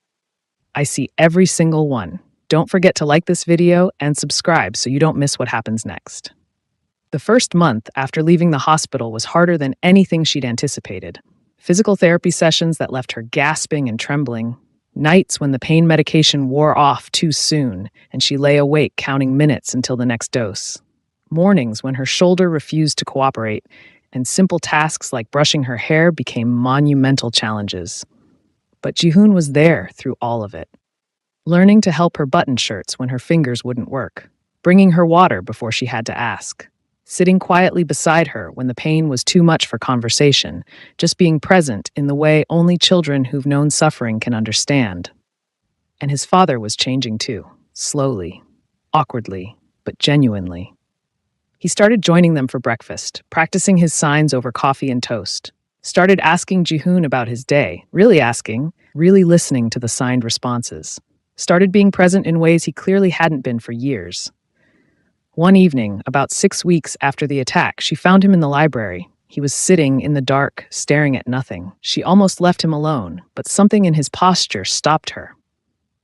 I see every single one. Don't forget to like this video and subscribe so you don't miss what happens next. The first month after leaving the hospital was harder than anything she'd anticipated. Physical therapy sessions that left her gasping and trembling, nights when the pain medication wore off too soon and she lay awake counting minutes until the next dose, mornings when her shoulder refused to cooperate, and simple tasks like brushing her hair became monumental challenges. But Jihoon was there through all of it, learning to help her button shirts when her fingers wouldn't work, bringing her water before she had to ask, sitting quietly beside her when the pain was too much for conversation, just being present in the way only children who've known suffering can understand. And his father was changing too, slowly, awkwardly, but genuinely. He started joining them for breakfast, practicing his signs over coffee and toast. Started asking Jihoon about his day, really asking, really listening to the signed responses. Started being present in ways he clearly hadn't been for years. One evening, about 6 weeks after the attack, she found him in the library. He was sitting in the dark, staring at nothing. She almost left him alone, but something in his posture stopped her.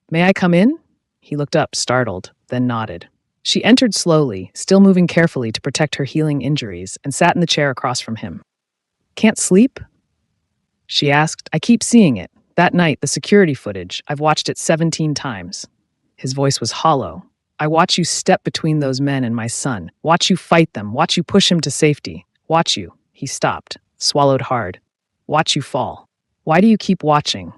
"May I come in?" He looked up, startled, then nodded. She entered slowly, still moving carefully to protect her healing injuries, and sat in the chair across from him. "Can't sleep?" she asked. "I keep seeing it. That night, the security footage, I've watched it 17 times. His voice was hollow. "I watch you step between those men and my son. Watch you fight them. Watch you push him to safety. Watch you." He stopped, swallowed hard. "Watch you fall. Why do you keep watching?"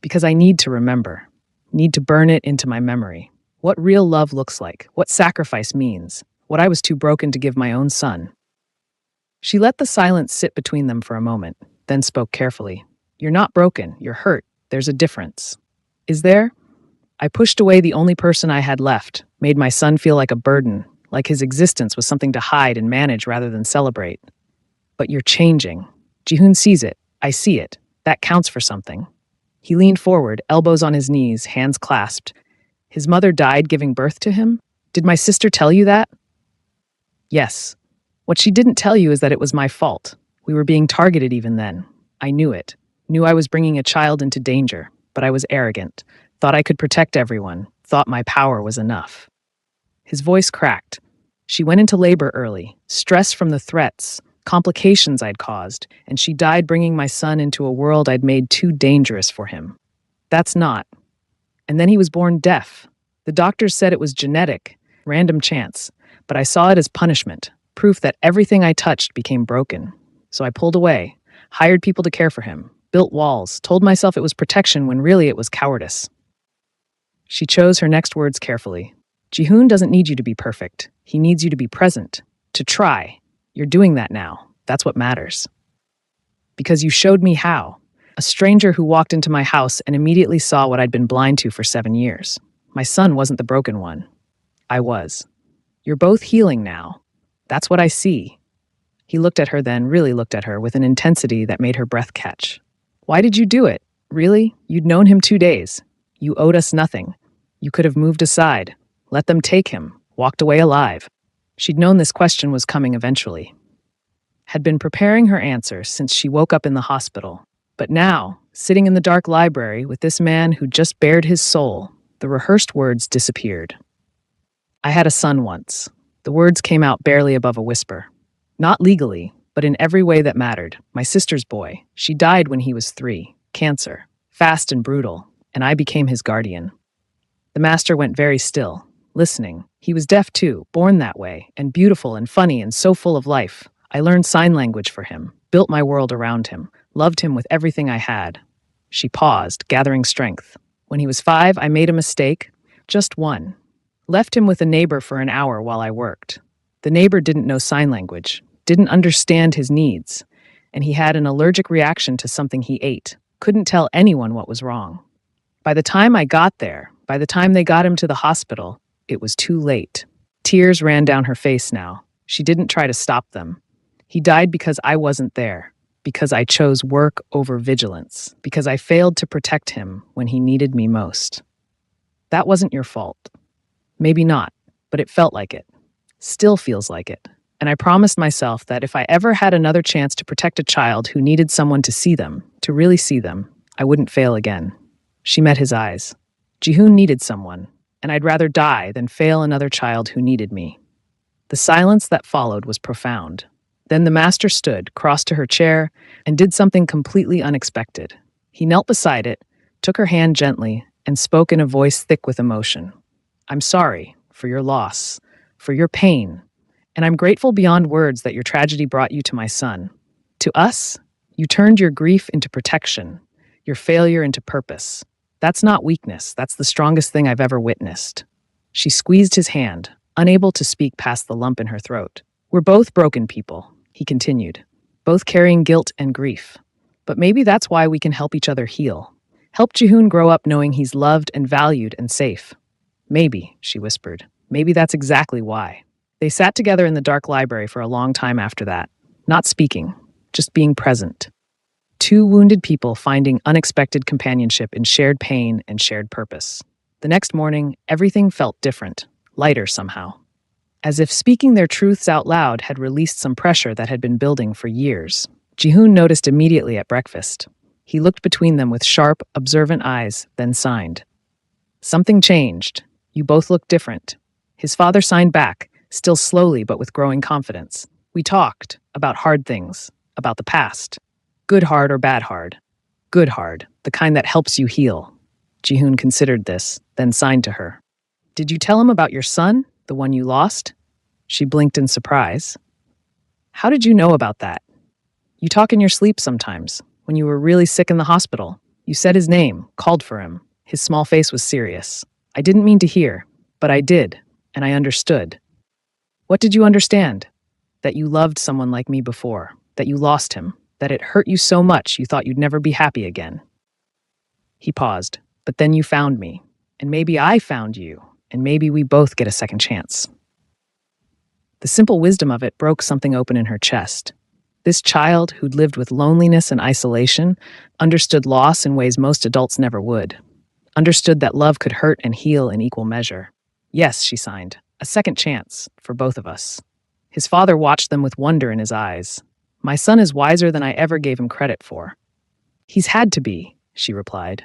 "Because I need to remember. Need to burn it into my memory. What real love looks like, what sacrifice means, what I was too broken to give my own son." She let the silence sit between them for a moment, then spoke carefully. "You're not broken, you're hurt. There's a difference." "Is there?" "I pushed away the only person I had left, made my son feel like a burden, like his existence was something to hide and manage rather than celebrate. But you're changing. Jihoon sees it. I see it. That counts for something." He leaned forward, elbows on his knees, hands clasped. "His mother died giving birth to him? Did my sister tell you that?" "Yes. What she didn't tell you is that it was my fault. We were being targeted even then. I knew it. Knew I was bringing a child into danger, but I was arrogant. Thought I could protect everyone. Thought my power was enough." His voice cracked. "She went into labor early, stress from the threats, complications I'd caused, and she died bringing my son into a world I'd made too dangerous for him. That's not. And then he was born deaf. The doctors said it was genetic, random chance, but I saw it as punishment, proof that everything I touched became broken. So I pulled away, hired people to care for him, built walls, told myself it was protection when really it was cowardice." She chose her next words carefully. "Jihoon doesn't need you to be perfect. He needs you to be present, to try. You're doing that now. That's what matters. Because you showed me how. A stranger who walked into my house and immediately saw what I'd been blind to for 7 years. My son wasn't the broken one. I was. You're both healing now. That's what I see." He looked at her then, really looked at her with an intensity that made her breath catch. "Why did you do it? Really? You'd known him 2 days. You owed us nothing. You could have moved aside, let them take him, walked away alive." She'd known this question was coming eventually. Had been preparing her answer since she woke up in the hospital. But now, sitting in the dark library with this man who just bared his soul, the rehearsed words disappeared. "I had a son once." The words came out barely above a whisper. "Not legally, but in every way that mattered. My sister's boy. She died when he was 3. Cancer. Fast and brutal. And I became his guardian." The master went very still, listening. He was deaf too, born that way, and beautiful and funny and so full of life. I learned sign language for him, built my world around him, loved him with everything I had. She paused, gathering strength. When he was 5, I made a mistake. Just one. Left him with a neighbor for an hour while I worked. The neighbor didn't know sign language, didn't understand his needs, and he had an allergic reaction to something he ate. Couldn't tell anyone what was wrong. By the time I got there, by the time they got him to the hospital, it was too late. Tears ran down her face now. She didn't try to stop them. He died because I wasn't there, because I chose work over vigilance, because I failed to protect him when he needed me most. That wasn't your fault. Maybe not, but it felt like it. Still feels like it. And I promised myself that if I ever had another chance to protect a child who needed someone to see them, to really see them, I wouldn't fail again. She met his eyes. Jihoon needed someone, and I'd rather die than fail another child who needed me. The silence that followed was profound. Then the master stood, crossed to her chair, and did something completely unexpected. He knelt beside it, took her hand gently, and spoke in a voice thick with emotion. I'm sorry for your loss, for your pain, and I'm grateful beyond words that your tragedy brought you to my son. To us, you turned your grief into protection, your failure into purpose. That's not weakness, that's the strongest thing I've ever witnessed. She squeezed his hand, unable to speak past the lump in her throat. We're both broken people, he continued, both carrying guilt and grief. But maybe that's why we can help each other heal. Help Jihoon grow up knowing he's loved and valued and safe. Maybe, she whispered. Maybe that's exactly why. They sat together in the dark library for a long time after that, not speaking, just being present. Two wounded people finding unexpected companionship in shared pain and shared purpose. The next morning, everything felt different, lighter somehow. As if speaking their truths out loud had released some pressure that had been building for years. Jihoon noticed immediately at breakfast. He looked between them with sharp, observant eyes, then signed. Something changed. You both look different. His father signed back, still slowly but with growing confidence. We talked about hard things, about the past. Good hard or bad hard. Good hard, the kind that helps you heal. Jihoon considered this, then signed to her. Did you tell him about your son, the one you lost? She blinked in surprise. How did you know about that? You talk in your sleep sometimes. When you were really sick in the hospital, you said his name, called for him. His small face was serious. I didn't mean to hear, but I did, and I understood. What did you understand? That you loved someone like me before, that you lost him, that it hurt you so much you thought you'd never be happy again. He paused, but then you found me, and maybe I found you, and maybe we both get a second chance. The simple wisdom of it broke something open in her chest. This child, who'd lived with loneliness and isolation, understood loss in ways most adults never would. Understood that love could hurt and heal in equal measure. Yes, she signed, a second chance for both of us. His father watched them with wonder in his eyes. My son is wiser than I ever gave him credit for. He's had to be, she replied.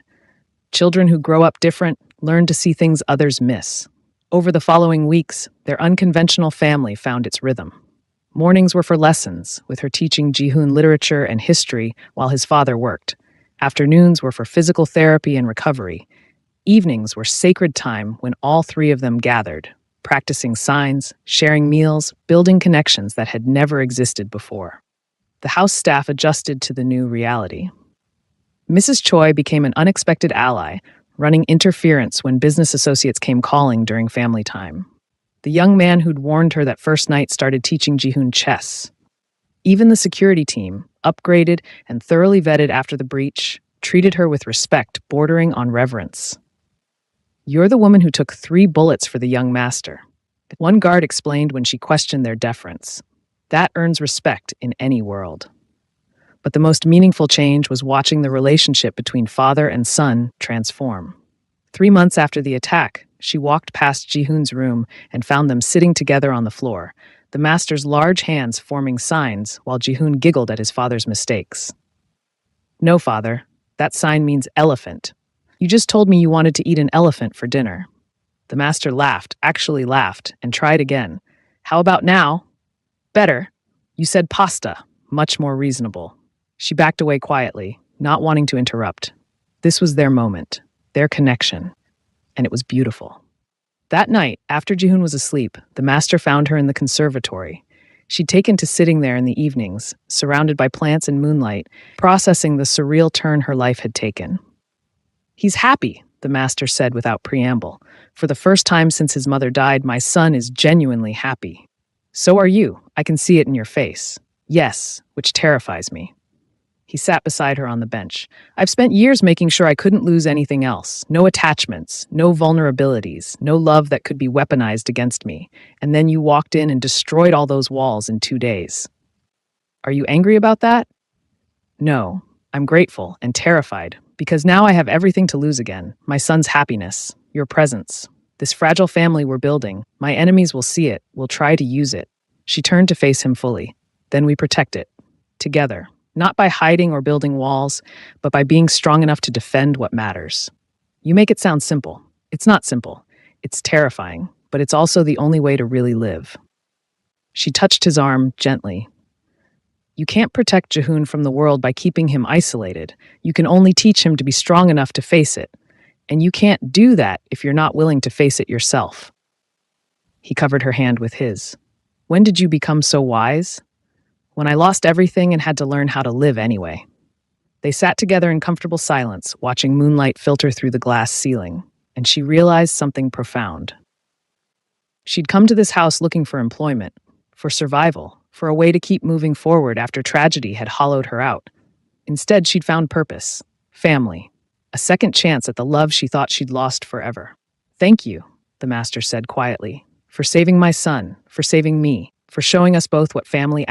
Children who grow up different learn to see things others miss. Over the following weeks, their unconventional family found its rhythm. Mornings were for lessons, with her teaching Jihoon literature and history while his father worked. Afternoons were for physical therapy and recovery. Evenings were sacred time when all three of them gathered, practicing signs, sharing meals, building connections that had never existed before. The house staff adjusted to the new reality. Mrs. Choi became an unexpected ally, running interference when business associates came calling during family time. The young man who'd warned her that first night started teaching Jihoon chess. Even the security team, upgraded and thoroughly vetted after the breach, treated her with respect bordering on reverence. You're the woman who took 3 bullets for the young master. One guard explained when she questioned their deference. That earns respect in any world. But the most meaningful change was watching the relationship between father and son transform. 3 months after the attack, she walked past Jihoon's room and found them sitting together on the floor, the master's large hands forming signs while Jihoon giggled at his father's mistakes. No, father, that sign means elephant. You just told me you wanted to eat an elephant for dinner. The master laughed, actually laughed, and tried again. How about now? Better. You said pasta, much more reasonable. She backed away quietly, not wanting to interrupt. This was their moment, their connection, and it was beautiful. That night, after Jihoon was asleep, the master found her in the conservatory. She'd taken to sitting there in the evenings, surrounded by plants and moonlight, processing the surreal turn her life had taken. He's happy, the master said without preamble. For the first time since his mother died, my son is genuinely happy. So are you. I can see it in your face. Yes, which terrifies me. He sat beside her on the bench. I've spent years making sure I couldn't lose anything else. No attachments, no vulnerabilities, no love that could be weaponized against me. And then you walked in and destroyed all those walls in 2 days. Are you angry about that? No, I'm grateful and terrified, because now I have everything to lose again. My son's happiness, your presence, this fragile family we're building. My enemies will see it, will try to use it. She turned to face him fully. Then we protect it. Together. Not by hiding or building walls, but by being strong enough to defend what matters. You make it sound simple. It's not simple. It's terrifying, but it's also the only way to really live. She touched his arm gently. You can't protect Jehun from the world by keeping him isolated. You can only teach him to be strong enough to face it. And you can't do that if you're not willing to face it yourself. He covered her hand with his. When did you become so wise? When I lost everything and had to learn how to live anyway. They sat together in comfortable silence, watching moonlight filter through the glass ceiling, and she realized something profound. She'd come to this house looking for employment, for survival, for a way to keep moving forward after tragedy had hollowed her out. Instead, she'd found purpose, family, a second chance at the love she thought she'd lost forever. Thank you, the master said quietly, for saving my son, for saving me, for showing us both what family actually